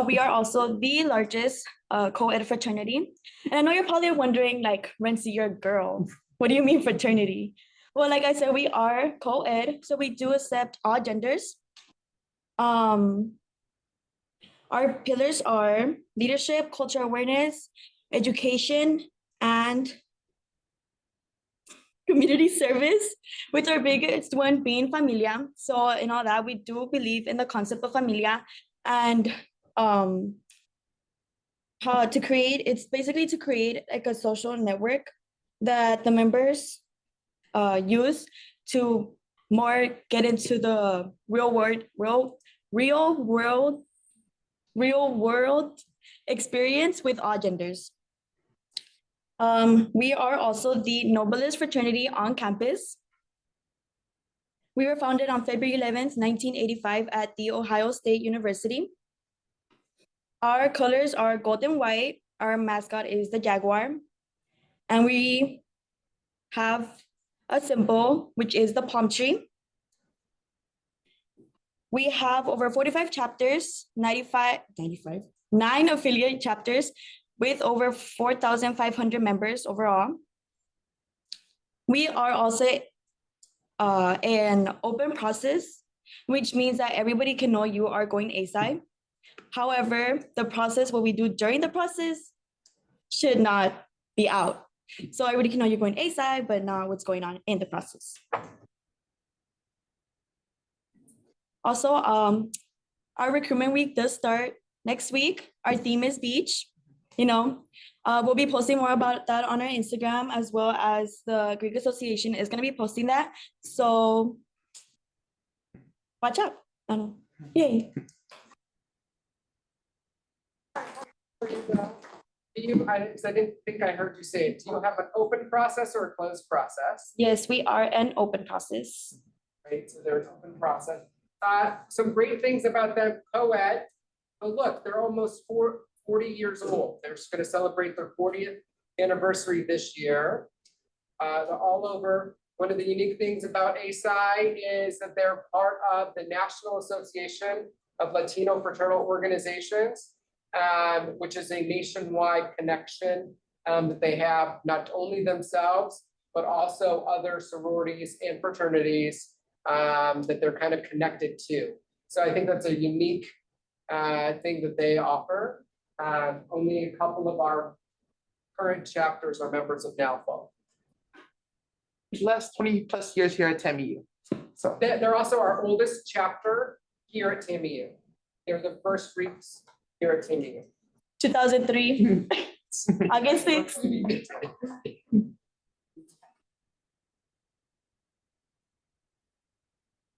We are also the largest co-ed fraternity. And I know you're probably wondering, like, Renzi, you're a girl. What do you mean fraternity? Well, like I said, we are co-ed, so we do accept all genders. Our pillars are leadership, cultural awareness, education, and community service, with our biggest one being familia. So in all that, we do believe in the concept of familia, and how to create, it's basically to create like a social network that the members use to more get into the real world experience with all genders. We are also the noblest fraternity on campus. We were founded on February 11th, 1985 at the Ohio State University. Our colors are gold and white. Our mascot is the jaguar. And we have a symbol, which is the palm tree. We have over 45 chapters, 9 affiliate chapters with over 4,500 members overall. We are also an open process, which means that everybody can know you are going ASI. However, the process, what we do during the process should not be out. So everybody can know you're going ASI, but not what's going on in the process. Also, our recruitment week does start next week. Our theme is beach. We'll be posting more about that on our Instagram, as well as the Greek Association is going to be posting that. So watch out. Yay. I didn't think I heard you say it. Do you have an open process or a closed process? Yes, we are an open process. Right, so there's open process. Some great things about them, co-ed. Oh, look, they're almost 40 years old. They're just going to celebrate their 40th anniversary this year. They're all over. One of the unique things about ASI is that they're part of the National Association of Latino Fraternal Organizations, which is a nationwide connection that they have, not only themselves, but also other sororities and fraternities that they're kind of connected to. So I think that's a unique thing that they offer. Only a couple of our current chapters are members of NALFO. Last 20+ years here at TAMIU. So they're also our oldest chapter here at TAMIU. They're the first Greeks here at TAMIU. 2003, August 6th.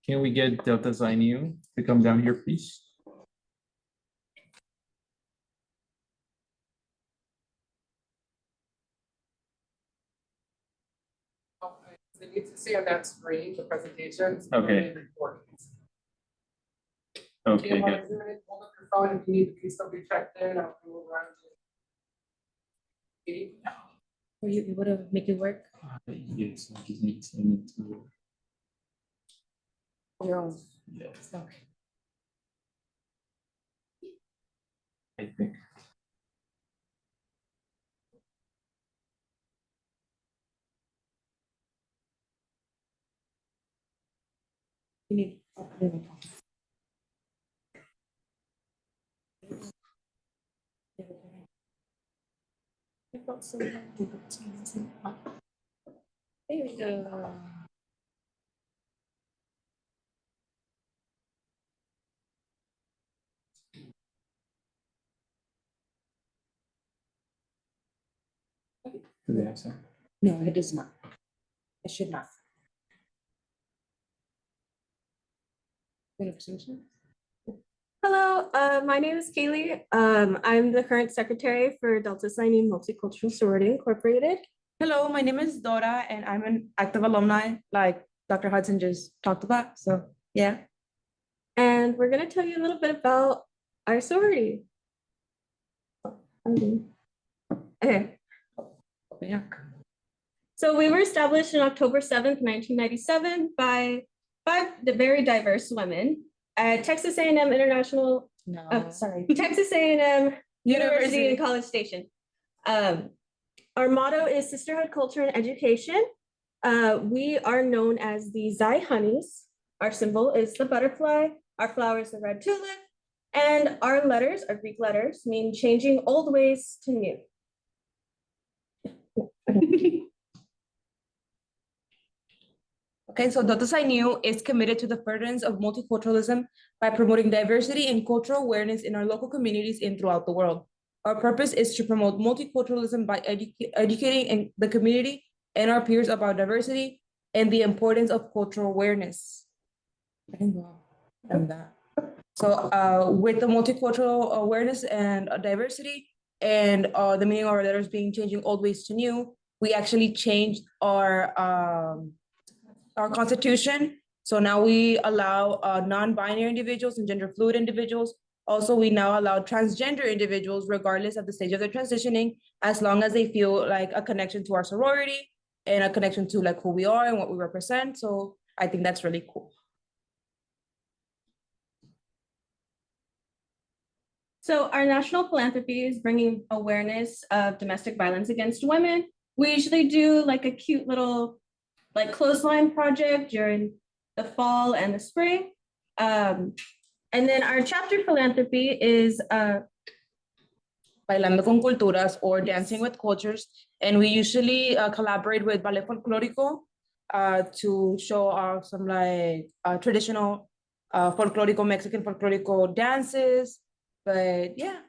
Can we get Delta Psi Nu to come down here, please? They need to see on that screen the presentations. Okay. Okay, You want good. to zoom in, hold up your phone if you need to still be checked in. I'll go around to. Were you able to make it work? Yes, I just need to. Your own. Yes, Okay. I think. You need. There we go. Do they have some? No, it does not. It should not. Hello, my name is Kaylee. I'm the current secretary for Delta Psi Nu Multicultural Sorority Incorporated. Hello, my name is Dora and I'm an active alumni, like Dr. Hudson just talked about. So, yeah. And we're going to tell you a little bit about our sorority. Okay. Yeah. So we were established on October 7th, 1997 by 5 very diverse women at Texas A&M International, Texas A&M University in College Station. Our motto is Sisterhood, Culture, and Education. We are known as the Xi Honeys. Our symbol is the butterfly. Our flower is the red tulip. And our letters, our Greek letters, mean changing old ways to new. Okay, so Delta Psi Nu is committed to the furtherance of multiculturalism by promoting diversity and cultural awareness in our local communities and throughout the world. Our purpose is to promote multiculturalism by educating the community and our peers about diversity and the importance of cultural awareness. I can go on that. So with the multicultural awareness and diversity and the meaning of our letters being changing old ways to new, we actually changed our constitution. So now we allow non-binary individuals and gender fluid individuals. Also, we now allow transgender individuals, regardless of the stage of their transitioning, as long as they feel like a connection to our sorority and a connection to like who we are and what we represent. So I think that's really cool. So our national philanthropy is bringing awareness of domestic violence against women. We usually do like a cute little like clothesline project during the fall and the spring. And then our chapter philanthropy is Bailando con Culturas or Dancing with Cultures. And we usually collaborate with Ballet Folclórico to show some like traditional folklorico, Mexican folklorico dances. But yeah,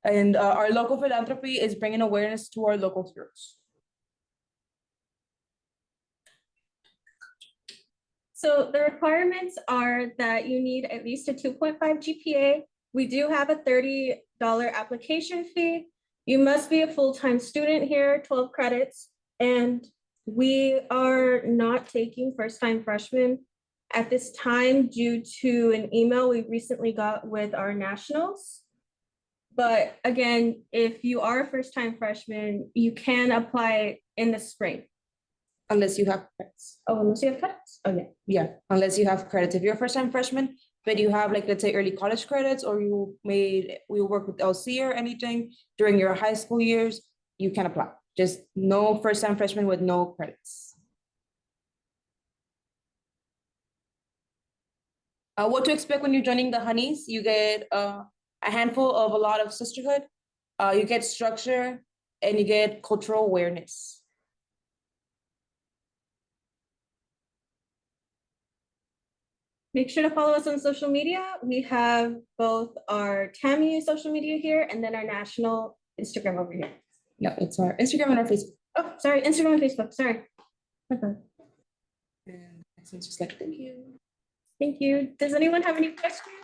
and our local philanthropy is bringing awareness to our local heroes. So the requirements are that you need at least a 2.5 GPA. We do have a $30 application fee. You must be a full-time student here, 12 credits, and we are not taking first-time freshmen at this time due to an email we recently got with our nationals. But again, if you are a first-time freshman, you can apply in the spring. Unless you have credits. Oh, unless you have credits? Oh, yeah. Yeah, unless you have credits. If you're a first-time freshman, but you have like, let's say early college credits, or we work with LC or anything during your high school years, you can apply. Just no first-time freshman with no credits. What to expect when you're joining the Honeys? You get a handful of a lot of sisterhood, you get structure, and you get cultural awareness. Make sure to follow us on social media. We have both our TAMIU social media here and then our national Instagram over here. No, it's our Instagram and our Facebook. Oh, sorry, Instagram and Facebook, sorry. Okay. And it's just like, thank you. Thank you. Does anyone have any questions?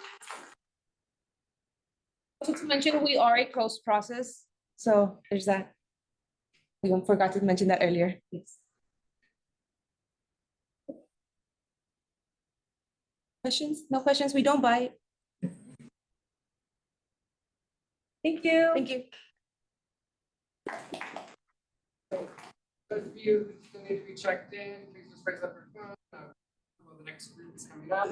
Also to mention, we are a closed process, so there's that. We forgot to mention that earlier. Yes. Questions? No questions? We don't bite. Thank you. Thank you. Those of you who still need to be checked in, please just raise up your phone. The next group is coming up.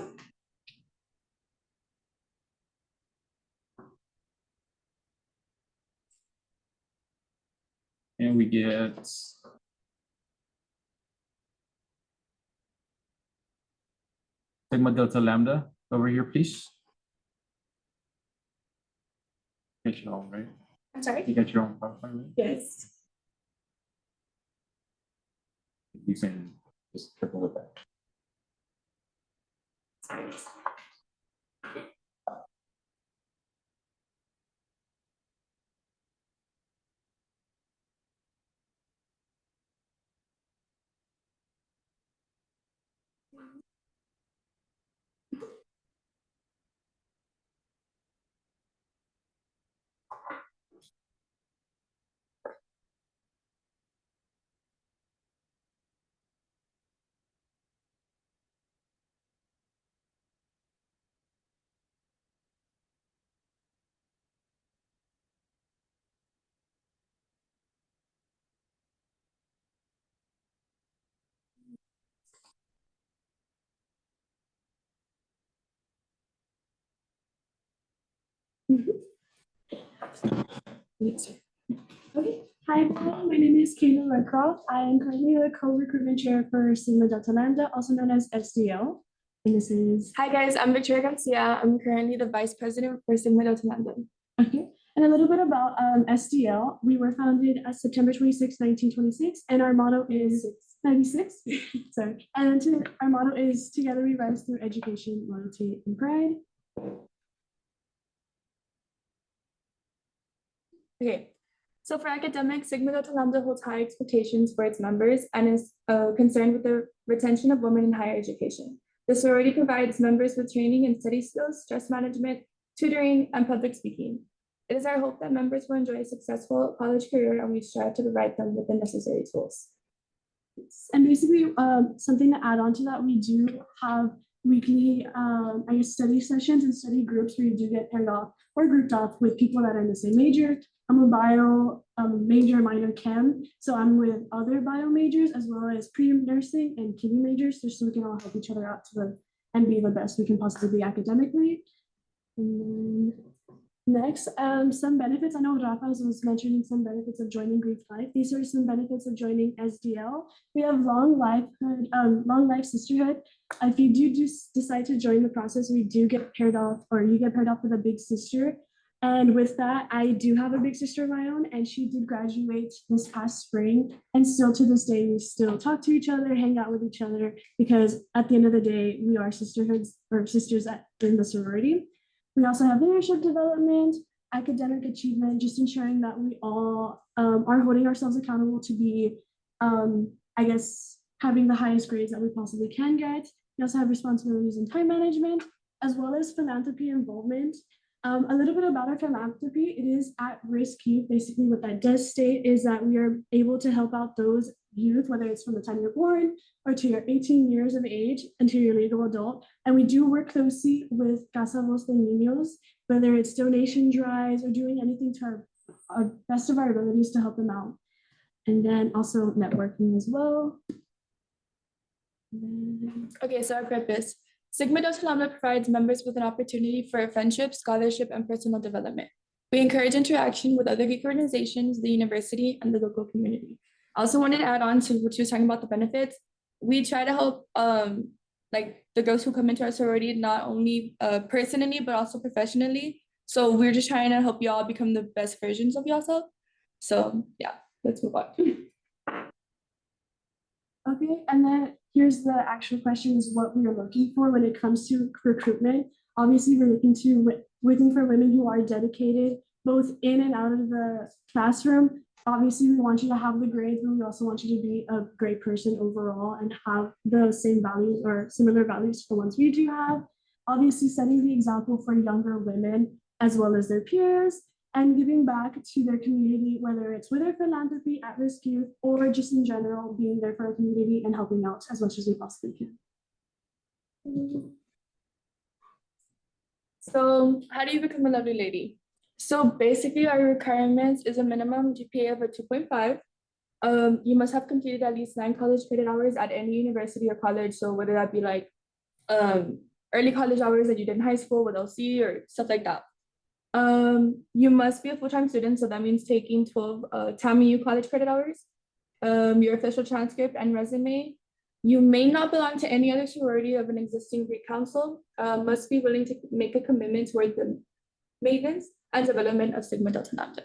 And we get Sigma Delta Lambda over here, please. Get your own, right? I'm sorry? You got your own profile, right? Yes. You can just triple with that. Okay. Hi, everyone. My name is Kayla Redcroft. I am currently the co-recruitment chair for Sigma Delta Lambda, also known as SDL. And this is. Hi, guys. I'm Victoria Garcia. I'm currently the vice president for Sigma Delta Lambda. Okay. And a little bit about SDL. We were founded September 26, 1926, and our motto is 96. Sorry. And our motto is together we rise through education, loyalty, and pride. Okay, so for academics, Sigma Delta Lambda holds high expectations for its members and is concerned with the retention of women in higher education. The sorority provides members with training in study skills, stress management, tutoring, and public speaking. It is our hope that members will enjoy a successful college career, and we strive to provide them with the necessary tools. And basically, something to add on to that, we do have weekly, I guess, study sessions and study groups where you do get paired off or grouped off with people that are in the same major. I'm a bio major, minor chem, so I'm with other bio majors as well as pre-nursing and kidney majors, just so we can all help each other out and be the best we can possibly be academically. And then next, some benefits. I know Rafa was mentioning some benefits of joining Greek life. These are some benefits of joining SDL. We have long life sisterhood. If you do decide to join the process, we do get paired off, or you get paired off with a big sister. And with that, I do have a big sister of my own, and she did graduate this past spring. And still to this day, we still talk to each other, hang out with each other, because at the end of the day, we are sisterhoods or sisters in the sorority. We also have leadership development, academic achievement, just ensuring that we all are holding ourselves accountable to be, I guess, having the highest grades that we possibly can get. We also have responsibilities in time management, as well as philanthropy involvement. A little bit about our philanthropy, it is at-risk youth. Basically, what that does state is that we are able to help out those youth, whether it's from the time you're born or to your 18 years of age until you're legal adult. And we do work closely with Casa Voz de Niños, whether it's donation drives or doing anything to our best of our abilities to help them out. And then also networking as well. Okay, so our purpose. Sigma Delta Lambda provides members with an opportunity for friendship, scholarship, and personal development. We encourage interaction with other geek organizations, the university, and the local community. I also wanted to add on to what you was talking about the benefits. We try to help like the girls who come into our sorority, not only personally, but also professionally. So we're just trying to help y'all become the best versions of yourself. So yeah, let's move on. Okay, and then here's the actual question, is what we are looking for when it comes to recruitment. Obviously, we're looking for women who are dedicated both in and out of the classroom. Obviously, we want you to have the grades, but we also want you to be a great person overall and have the same values or similar values for ones we do have. Obviously, setting the example for younger women as well as their peers, and giving back to their community, whether it's with our philanthropy, at-risk youth, or just in general, being there for our community and helping out as much as we possibly can. So how do you become a lovely lady? So basically our requirements is a minimum GPA of a 2.5. You must have completed at least 9 college credit hours at any university or college. So whether that be like early college hours that you did in high school with LC or stuff like that. You must be a full-time student, so that means taking 12 TAMIU college credit hours, your official transcript and resume. You may not belong to any other sorority of an existing Greek council, must be willing to make a commitment toward the maintenance and development of Sigma Delta Lambda.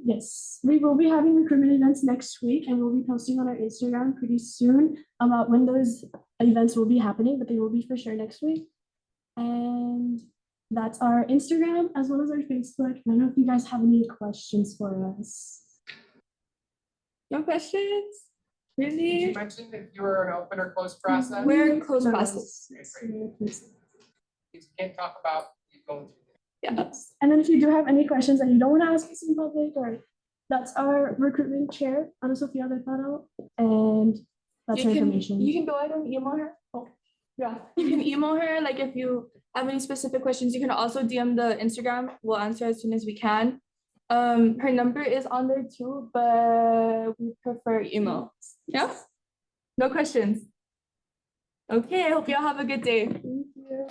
Yes, we will be having recruitment events next week, and we'll be posting on our Instagram pretty soon about when those events will be happening, but they will be for sure next week. And that's our Instagram as well as our Facebook. I don't know if you guys have any questions for us. No questions? Did you Really? mention if you were an open or closed process? We're in closed No, process. You can't talk about you going through. Yes. And then if you do have any questions that you don't want to ask us in public, or that's our recruitment chair, Ana Sofia Alfaro, and that's her information. You can go ahead and email her. Oh, yeah. You can email her, like if you have any specific questions. You can also DM the Instagram. We'll answer as soon as we can. Her number is on there too, but we prefer email. Yeah? No questions. Okay, I hope y'all have a good day. Thank you.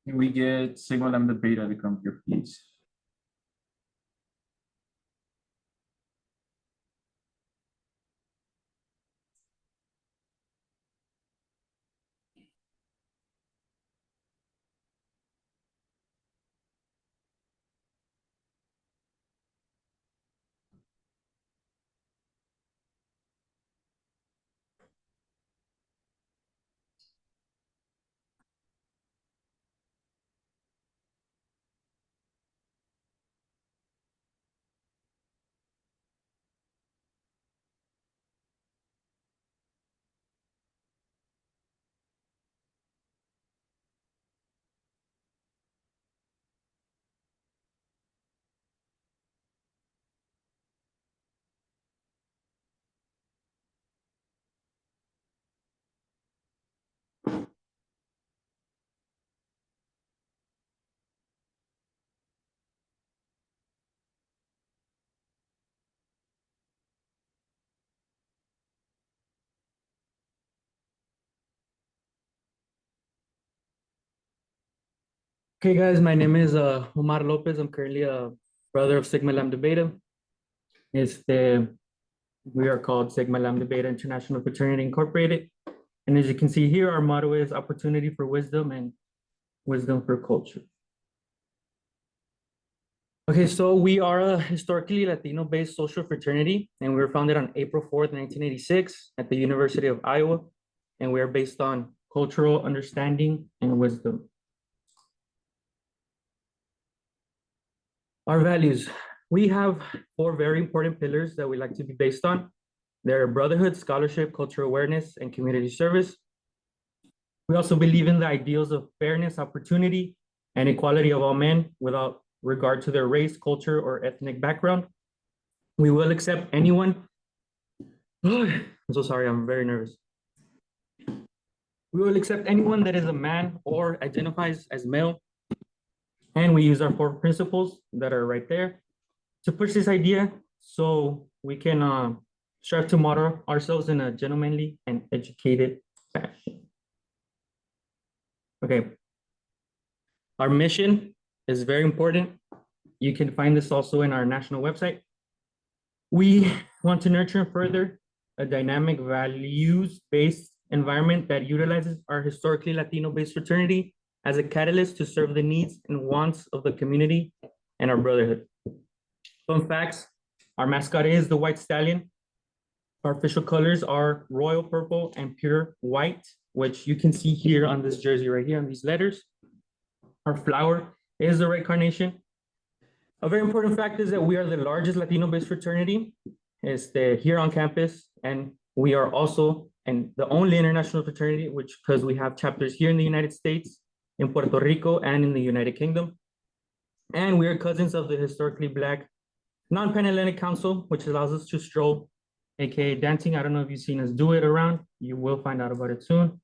Can we get Sigma Lambda Beta to come here, please? Okay, guys, my name is Omar Lopez. I'm currently a brother of Sigma Lambda Beta. We are called Sigma Lambda Beta International Fraternity Incorporated. And as you can see here, our motto is opportunity for wisdom and wisdom for culture. Okay, so we are a historically Latino-based social fraternity, and we were founded on April 4th, 1986 at the University of Iowa. And we are based on cultural understanding and wisdom. Our values. We have 4 very important pillars that we like to be based on. They're brotherhood, scholarship, cultural awareness, and community service. We also believe in the ideals of fairness, opportunity, and equality of all men without regard to their race, culture, or ethnic background. We will accept anyone. I'm so sorry, I'm very nervous. We will accept anyone that is a man or identifies as male. And we use our 4 principles that are right there to push this idea so we can strive to model ourselves in a gentlemanly and educated fashion. Okay. Our mission is very important. You can find this also in our national website. We want to nurture and further a dynamic values-based environment that utilizes our historically Latino-based fraternity as a catalyst to serve the needs and wants of the community and our brotherhood. Fun facts, our mascot is the white stallion. Our official colors are royal purple and pure white, which you can see here on this jersey right here on these letters. Our flower is the red carnation. A very important fact is that we are the largest Latino-based fraternity here on campus, and we are also the only international fraternity, because we have chapters here in the United States, in Puerto Rico, and in the United Kingdom. And we are cousins of the historically Black Non-Pan-Atlantic Council, which allows us to stroll, aka dancing. I don't know if you've seen us do it around. You will find out about it soon.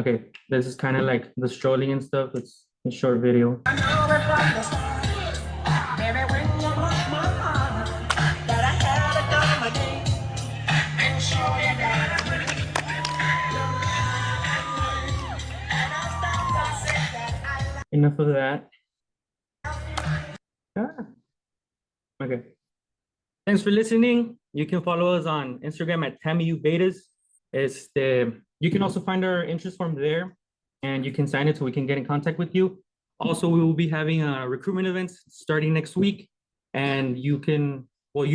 Okay, this is kind of like the strolling and stuff. It's a short video. Enough of that. Okay. Thanks for listening. You can follow us on Instagram at TAMIU Betas. You can also find our interest form there, and you can sign it so we can get in contact with you. Also, we will be having recruitment events starting next week, and you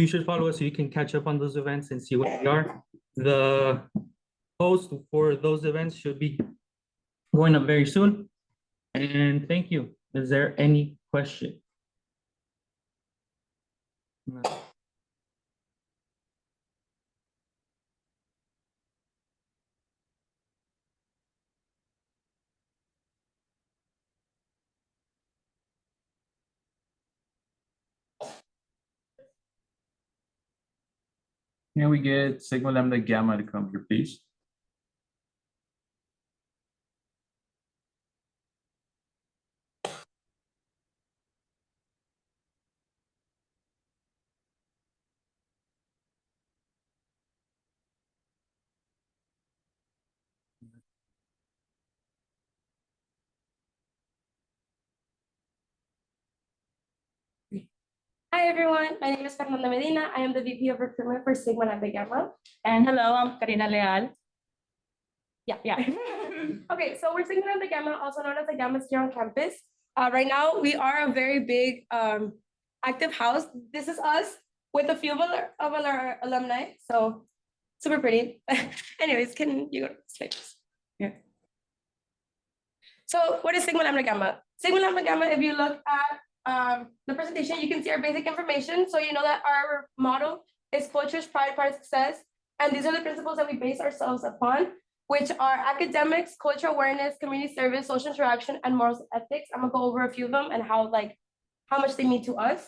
should follow us so you can catch up on those events and see what they are. The post for those events should be going up very soon. And thank you. Is there any question? No. Can we get Sigma Lambda Gamma to come here, please? Hi everyone, my name is Fernanda Medina. I am the VP of Recruitment for Sigma Lambda Gamma. And hello, I'm Karina Leal. Yeah. Okay, so we're Sigma Lambda Gamma, also known as the Gammas here on campus. Right now, we are a very big active house. This is us with a few of our alumni, so super pretty. Anyways, can you go to the slides? Yeah. So what is Sigma Lambda Gamma? Sigma Lambda Gamma, if you look at the presentation, you can see our basic information. So you know that our motto is culture, pride, success. And these are the principles that we base ourselves upon, which are academics, cultural awareness, community service, social interaction, and morals and ethics. I'm gonna go over a few of them and how much they mean to us.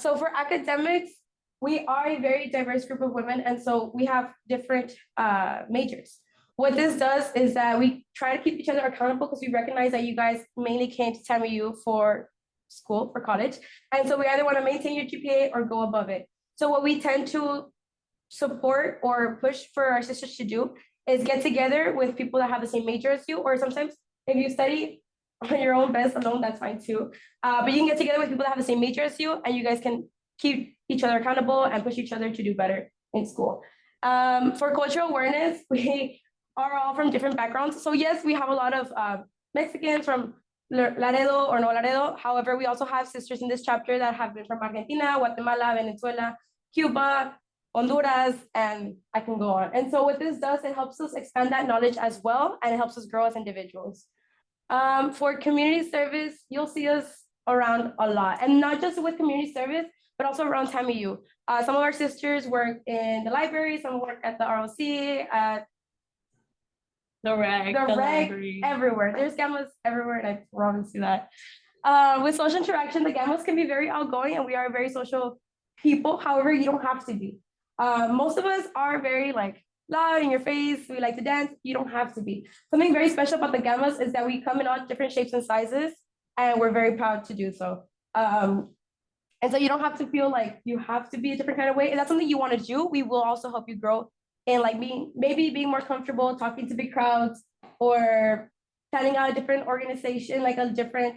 So for academics, we are a very diverse group of women, and so we have different majors. What this does is that we try to keep each other accountable because we recognize that you guys mainly came to TAMIU for school, for college. And so we either want to maintain your GPA or go above it. So what we tend to support or push for our sisters to do is get together with people that have the same major as you, or sometimes if you study on your own best alone, that's fine too. But you can get together with people that have the same major as you, and you guys can keep each other accountable and push each other to do better in school. For cultural awareness, we are all from different backgrounds. So yes, we have a lot of Mexicans from Laredo or no Laredo. However, we also have sisters in this chapter that have been from Argentina, Guatemala, Venezuela, Cuba, Honduras, and I can go on. And so what this does, it helps us expand that knowledge as well, and it helps us grow as individuals. For community service, you'll see us around a lot, and not just with community service, but also around TAMIU. Some of our sisters work in the library, some work at the ROC, at The rec, everywhere. There's gammas everywhere, and I promise you that. With social interaction, the gammas can be very outgoing, and we are very social people. However, you don't have to be. Most of us are very loud in your face. We like to dance. You don't have to be. Something very special about the gammas is that we come in all different shapes and sizes, and we're very proud to do so. And so you don't have to feel like you have to be a different kind of way. If that's something you want to do, we will also help you grow in being more comfortable talking to big crowds or planning out a different organization, like a different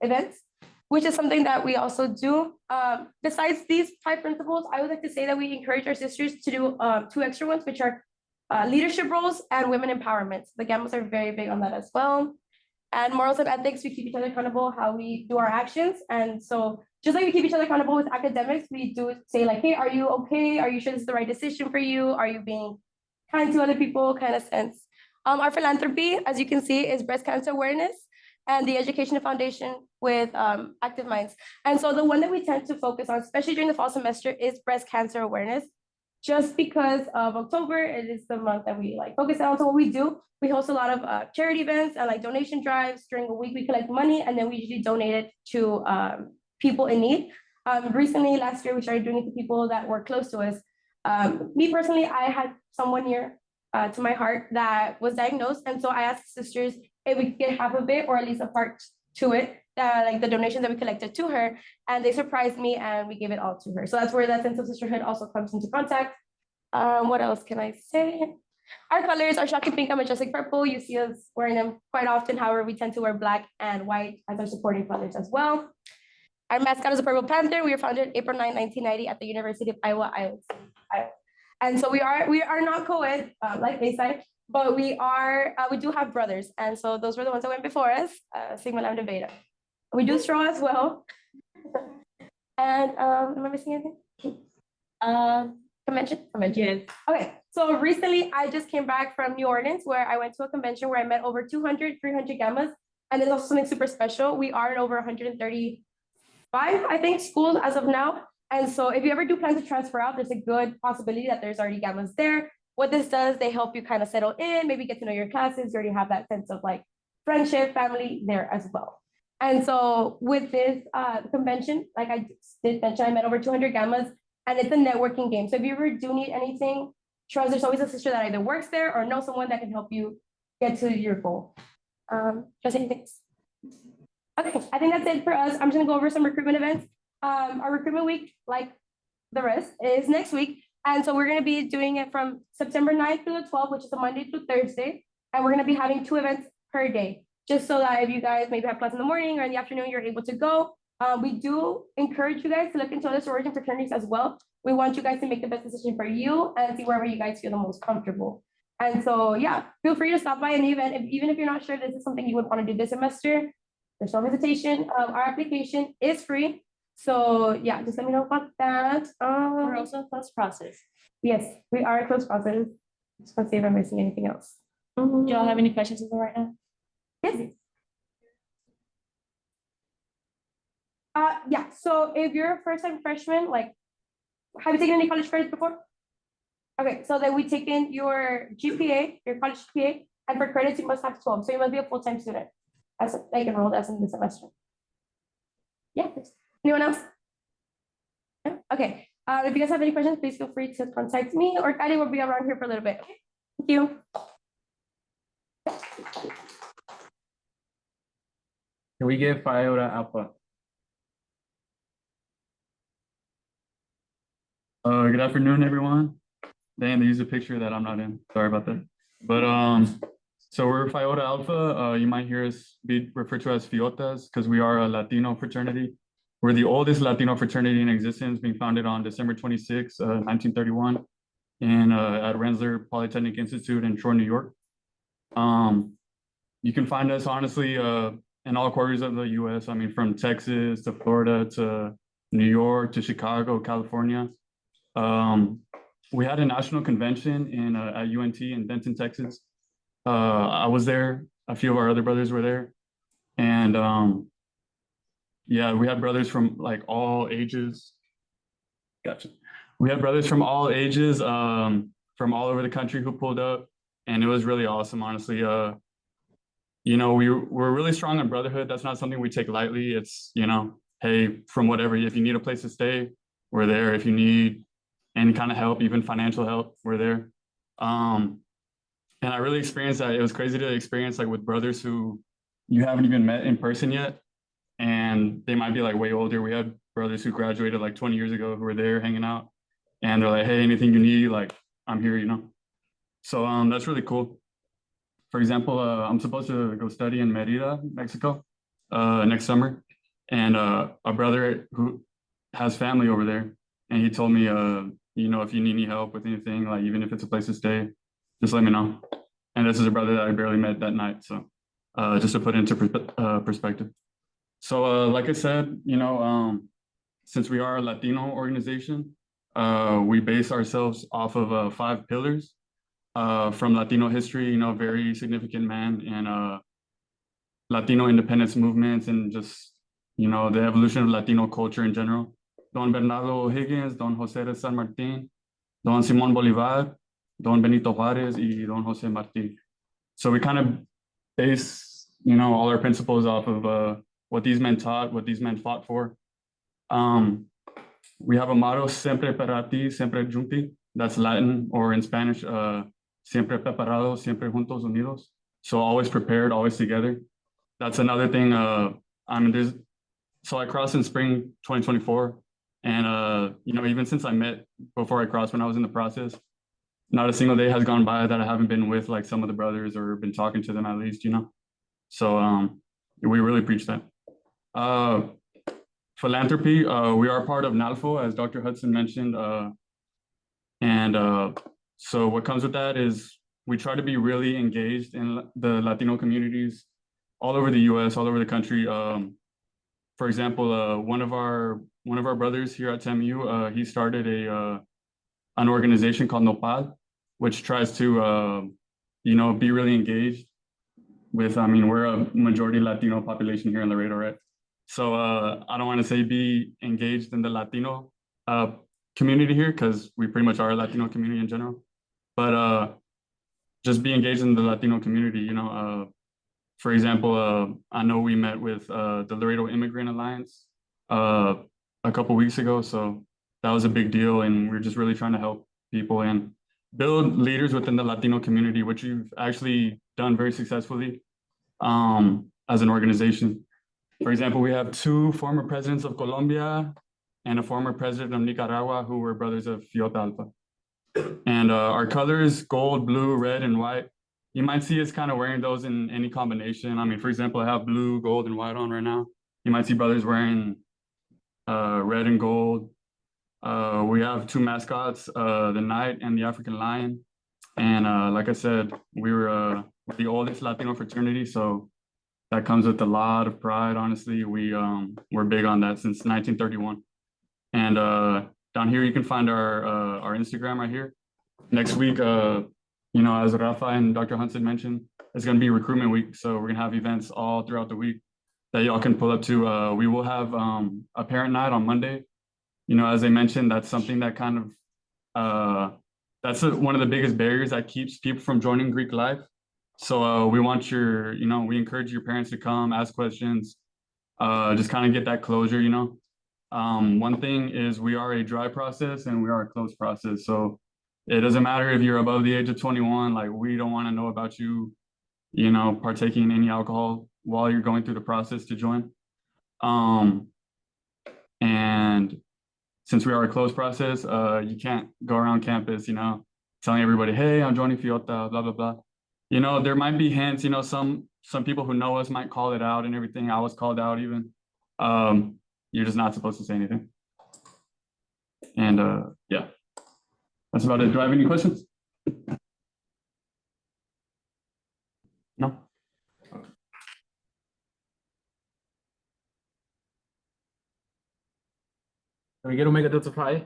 events, which is something that we also do. Besides these 5 principles, I would like to say that we encourage our sisters to do 2 extra ones, which are leadership roles and women empowerment. The gammas are very big on that as well. And morals and ethics, we keep each other accountable how we do our actions. And so just like we keep each other accountable with academics, we do say hey, are you okay? Are you sure this is the right decision for you? Are you being kind to other people, kind of sense? Our philanthropy, as you can see, is breast cancer awareness and the Education Foundation with Active Minds. And so the one that we tend to focus on, especially during the fall semester, is breast cancer awareness. Just because of October, it is the month that we focus on. So what we do, we host a lot of charity events and donation drives. During the week, we collect money, and then we usually donate it to people in need. Recently, last year, we started doing it to people that were close to us. Me personally, I had someone near to my heart that was diagnosed. And so I asked sisters if we could get half of it or at least a part to it, the donations that we collected to her. And they surprised me and we gave it all to her. So that's where that sense of sisterhood also comes into contact. What else can I say? Our colors are shocking pink and majestic purple. You see us wearing them quite often. However, we tend to wear black and white as our supporting colors as well. Our mascot is a purple panther. We were founded April 9, 1990 at the University of Iowa, Iowa. And so we are not co-ed like Bayside, but we do have brothers. And so those were the ones that went before us, Sigma Lambda Beta. We do straw as well. And am I missing anything? Convention? Yes. Okay, so recently I just came back from New Orleans where I went to a convention where I met over 200, 300 gammas. And there's also something super special. We are in over 135, I think, schools as of now. And so if you ever do plan to transfer out, there's a good possibility that there's already gammas there. What this does, they help you kind of settle in, maybe get to know your classes. You already have that sense of friendship, family there as well. And so with this convention, like I did mention, I met over 200 gammas, and it's a networking game. So if you ever do need anything, trust there's always a sister that either works there or know someone that can help you get to your goal. Just anything. Okay, I think that's it for us. I'm just gonna go over some recruitment events. Our recruitment week, like the rest, is next week. And so we're gonna be doing it from September 9th through the 12th, which is a Monday through Thursday. And we're gonna be having 2 events per day, just so that if you guys maybe have class in the morning or in the afternoon, you're able to go. We do encourage you guys to look into other sorority and fraternities as well. We want you guys to make the best decision for you and see wherever you guys feel the most comfortable. And so, yeah, feel free to stop by any event. Even if you're not sure this is something you would want to do this semester, there's no hesitation. Our application is free. So yeah, just let me know about that. We're also a close process. Yes, we are a close process. Just want to see if I'm missing anything else. Do y'all have any questions as of right now? Yes. Yeah, so if you're a first-time freshman, like, have you taken any college credits before? Okay, so then we take in your GPA, your college GPA, and for credits, you must have 12. So you must be a full-time student as like enrolled as in the semester. Yeah, anyone else? No? Okay, if you guys have any questions, please feel free to contact me or Kari will be around here for a little bit. Okay? Thank you. Can we get Phi Iota Alpha? Good afternoon, everyone. Damn, they used a picture that I'm not in. Sorry about that. But so we're Phi Iota Alpha. You might hear us be referred to as Fiotas because we are a Latino fraternity. We're the oldest Latino fraternity in existence, being founded on December 26, 1931, at Rensselaer Polytechnic Institute in Troy, New York. You can find us honestly in all quarters of the U.S. I mean, from Texas to Florida to New York to Chicago, California. We had a national convention at UNT in Denton, Texas. I was there. A few of our other brothers were there. And yeah, we had brothers from like all ages. Gotcha. We had brothers from all ages, from all over the country who pulled up. And it was really awesome, honestly. You know, we're really strong on brotherhood. That's not something we take lightly. It's, you know, hey, from whatever, if you need a place to stay, we're there. If you need any kind of help, even financial help, we're there. And I really experienced that. It was crazy to experience like with brothers who you haven't even met in person yet. And they might be like way older. We had brothers who graduated like 20 years ago who were there hanging out. And they're like, hey, anything you need, like, I'm here, you know? So that's really cool. For example, I'm supposed to go study in Merida, Mexico, next summer. And a brother who has family over there. And he told me, you know, if you need any help with anything, like even if it's a place to stay, just let me know. And this is a brother that I barely met that night. So just to put it into perspective. So like I said, you know, since we are a Latino organization, we base ourselves off of 5 pillars from Latino history, you know, very significant man in Latino independence movements and just, you know, the evolution of Latino culture in general. Don Bernardo O'Higgins, Don Jose de San Martin, Don Simón Bolívar, Don Benito Juárez, y Don Jose Martí. So we kind of base, you know, all our principles off of what these men taught, what these men fought for. We have a motto, Siempre Perati, Siempre Junti. That's Latin, or in Spanish, Siempre Preparados, Siempre Juntos Unidos. So always prepared, always together. That's another thing. I mean, so I crossed in spring 2024. And, you know, even since I met before I crossed, when I was in the process, not a single day has gone by that I haven't been with like some of the brothers or been talking to them at least, you know? So we really preach that. Philanthropy, we are part of NALFO, as Dr. Hudson mentioned. So what comes with that is we try to be really engaged in the Latino communities all over the US, all over the country. For example, one of our brothers here at TAMIU, he started an organization called Nopal, which tries to, you know, be really engaged with, I mean, we're a majority Latino population here in Laredo, right? So I don't want to say be engaged in the Latino community here, because we pretty much are a Latino community in general, but just be engaged in the Latino community, you know. For example, I know we met with the Laredo Immigrant Alliance a couple weeks ago, so that was a big deal, and we're just really trying to help people and build leaders within the Latino community, which you've actually done very successfully as an organization. For example, we have 2 former presidents of Colombia and a former president of Nicaragua who were brothers of Fiota Alpha. And our colors, gold, blue, red, and white. You might see us kind of wearing those in any combination. I mean, for example, I have blue, gold, and white on right now. You might see brothers wearing red and gold. We have two mascots, the Knight and the African Lion. And like I said, we're the oldest Latino fraternity, so that comes with a lot of pride. Honestly, we're big on that since 1931. And down here, you can find our Instagram right here. Next week, you know, as Rafa and Dr. Hudson mentioned, it's going to be recruitment week, so we're going to have events all throughout the week that y'all can pull up to. We will have a parent night on Monday. You know, as I mentioned, that's something that kind of that's one of the biggest barriers that keeps people from joining Greek life. So we want we encourage your parents to come, ask questions, just kind of get that closure, you know. One thing is we are a dry process and we are a closed process. So it doesn't matter if you're above the age of 21, like we don't want to know about you, you know, partaking in any alcohol while you're going through the process to join. And since we are a closed process, you can't go around campus, you know, telling everybody, hey, I'm joining Fiota, blah, blah, blah. You know, there might be hints, you know, some people who know us might call it out and everything. I was called out even. You're just not supposed to say anything. And yeah, that's about it. Do I have any questions? No? Can we get Omega Delta Phi?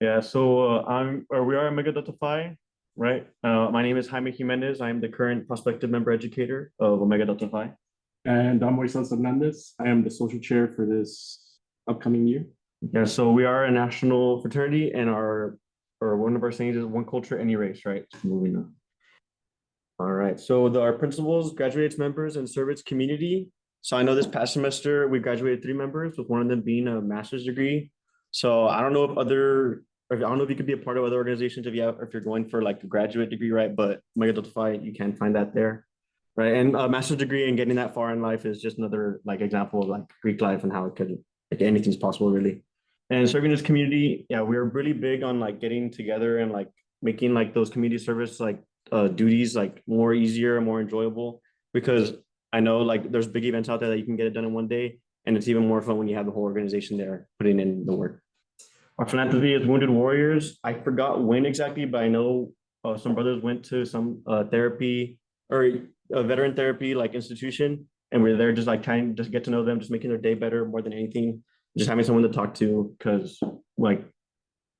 Yeah, so we are Omega Delta Phi, right? My name is Jaime Jimenez. I am the current prospective member educator of Omega Delta Phi. And I'm Moises Hernandez. I am the social chair for this upcoming year. Yeah, so we are a national fraternity, and one of our sayings is one culture, any race, right? Moving on. All right, so our principals, graduates, members, and serve its community. So I know this past semester we graduated 3 members, with one of them being a master's degree. So I don't know if you could be a part of other organizations if you're going for like a graduate degree, right? But Omega Delta Phi, you can find that there, right? And a master's degree and getting that far in life is just another like example of like Greek life and how it could, like, anything's possible really. And serving this community, yeah, we're really big on like getting together and like making like those community service like duties like more easier and more enjoyable, because I know like there's big events out there that you can get it done in one day, and it's even more fun when you have the whole organization there putting in the work. Our philanthropy is Wounded Warriors. I forgot when exactly, but I know some brothers went to some therapy or a veteran therapy like institution, and we're there just like trying to just get to know them, just making their day better more than anything, just having someone to talk to, because like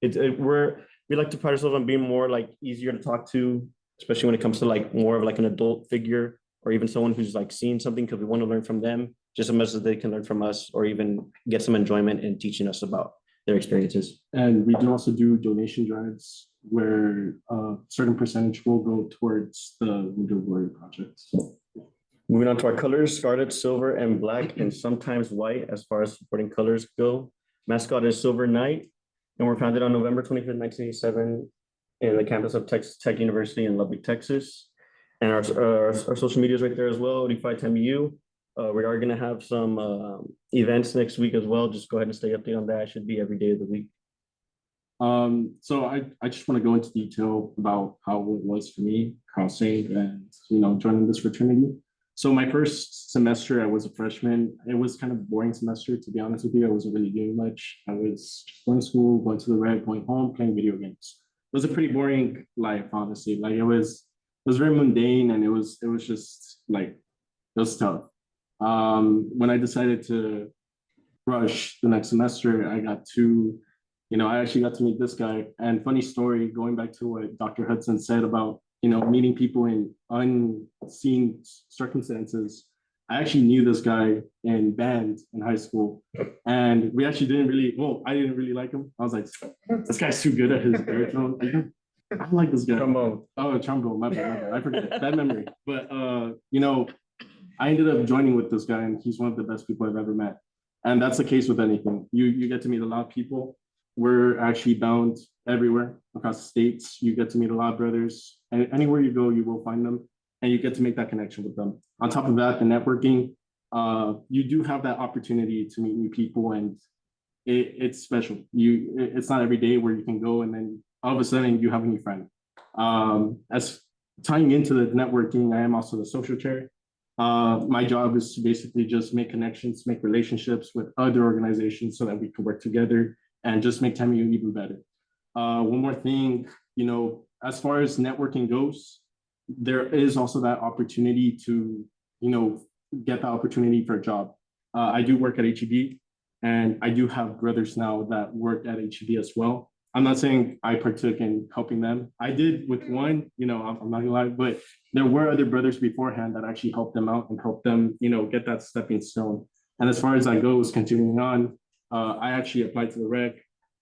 we like to pride ourselves on being more like easier to talk to, especially when it comes to like more of like an adult figure or even someone who's like seeing something, because we want to learn from them just as much as they can learn from us, or even get some enjoyment in teaching us about their experiences. And we do also do donation drives where a certain percentage will go towards the Wounded Warrior project. So. Moving on to our colors, scarlet, silver, and black, and sometimes white as far as supporting colors go. Mascot is Silver Knight, and we're founded on November 25th, 1987 in the campus of Texas Tech University in Lubbock, Texas. And our social media is right there as well, Unify TAMIU. We are going to have some events next week as well. Just go ahead and stay updated on that. It should be every day of the week. So I just want to go into detail about how it was for me crossing and, you know, joining this fraternity. So my first semester, I was a freshman. It was kind of a boring semester, to be honest with you. I wasn't really doing much. I was going to school, going to the rec, going home, playing video games. It was a pretty boring life, honestly. Like it was very mundane, and it was just like, it was tough. When I decided to rush the next semester, I actually got to meet this guy. And funny story, going back to what Dr. Hudson said about, you know, meeting people in unseen circumstances. I actually knew this guy in band in high school, and we actually I didn't really like him. I was like, this guy's too good at his baritone. I don't like this guy. Trombone. Oh, trombone, my bad. I forget, bad memory. But, you know, I ended up joining with this guy, and he's one of the best people I've ever met. And that's the case with anything. You get to meet a lot of people. We're actually bound everywhere across the states. You get to meet a lot of brothers, and anywhere you go, you will find them, and you get to make that connection with them. On top of that, the networking, you do have that opportunity to meet new people and it's special. It's not every day where you can go and then all of a sudden you have a new friend. As tying into the networking, I am also the social chair. My job is to basically just make connections, make relationships with other organizations so that we can work together and just make TAMIU even better. One more thing, as far as networking goes, there is also that opportunity to, get the opportunity for a job. I do work at HEB, and I do have brothers now that work at HEB as well. I'm not saying I partook in helping them. I did with one, I'm not gonna lie, but there were other brothers beforehand that actually helped them out and helped them, get that stepping stone. And as far as that goes, continuing on, I actually applied to the rec,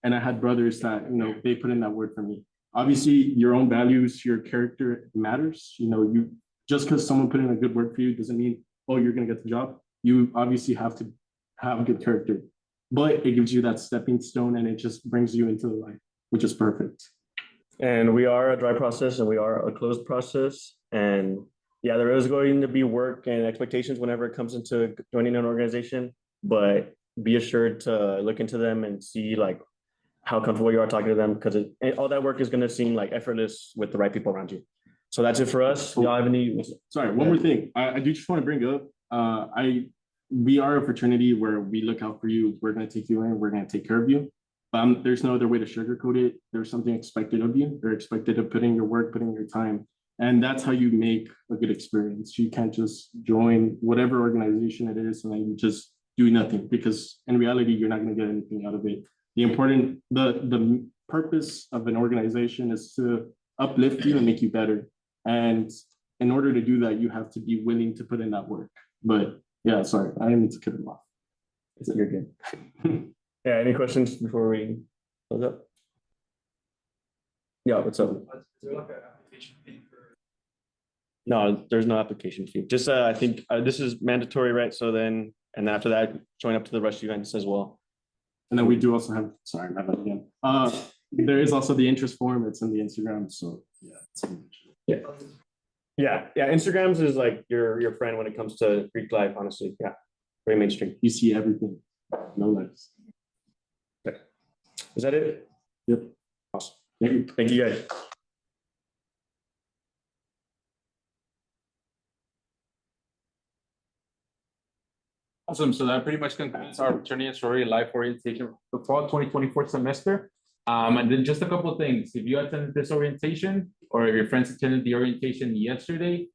and I had brothers that, they put in that word for me. Obviously, your own values, your character matters. You just because someone put in a good word for you doesn't mean, oh, you're gonna get the job. You obviously have to have a good character, but it gives you that stepping stone and it just brings you into the light, which is perfect. And we are a dry process and we are a closed process. And yeah, there is going to be work and expectations whenever it comes into joining an organization, but be assured to look into them and see like how comfortable you are talking to them, because all that work is going to seem like effortless with the right people around you. So that's it for us. Y'all have any? Sorry, one more thing. I do just want to bring up, we are a fraternity where we look out for you. We're going to take you in. We're going to take care of you. There's no other way to sugarcoat it. There's something expected of you. They're expected to put in your work, put in your time. And that's how you make a good experience. You can't just join whatever organization it is and then you just do nothing, because in reality, you're not going to get anything out of it. The purpose of an organization is to uplift you and make you better. And in order to do that, you have to be willing to put in that work. But yeah, sorry, I didn't mean to cut him off. You're good. Yeah, any questions before we close up? Yeah, what's up? Is there like an application fee for? No, there's no application fee. Just I think this is mandatory, right? So then, and after that, join up to the rush events as well. And then we do also have, sorry, not that again. There is also the interest form. It's in the Instagram. So yeah. Yeah. Instagrams is like your friend when it comes to Greek life, honestly. Yeah. Very mainstream. You see everything. No less. Okay. Is that it? Yep. Awesome. Thank you guys. Awesome. So that pretty much concludes our fraternity and sorority life orientation for the fall 2024 semester. And then just a couple of things. If you attended this orientation or if your friends attended the orientation yesterday,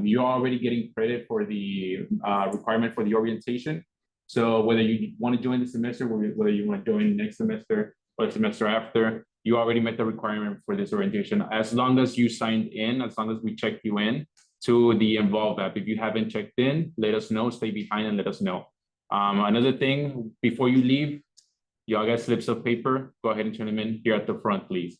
you're already getting credit for the requirement for the orientation. So whether you want to join the semester, whether you want to join next semester or the semester after, you already met the requirement for this orientation. As long as you signed in, as long as we checked you in to the Involve app. If you haven't checked in, let us know, stay behind and let us know. Another thing, before you leave, y'all got slips of paper, go ahead and turn them in here at the front, please.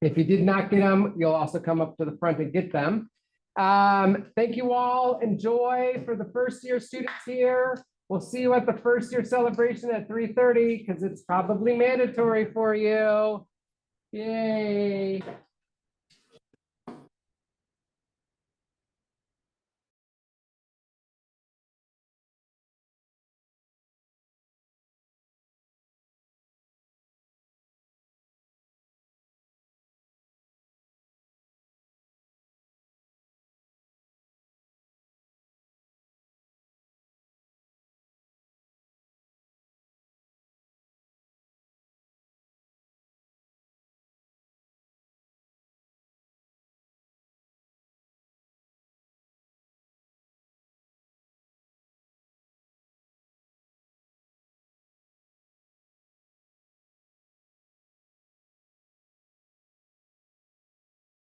If you did not get them, you'll also come up to the front and get them. Thank you all. Enjoy for the first year students here. We'll see you at the first year celebration at 3:30 because it's probably mandatory for you. Yay.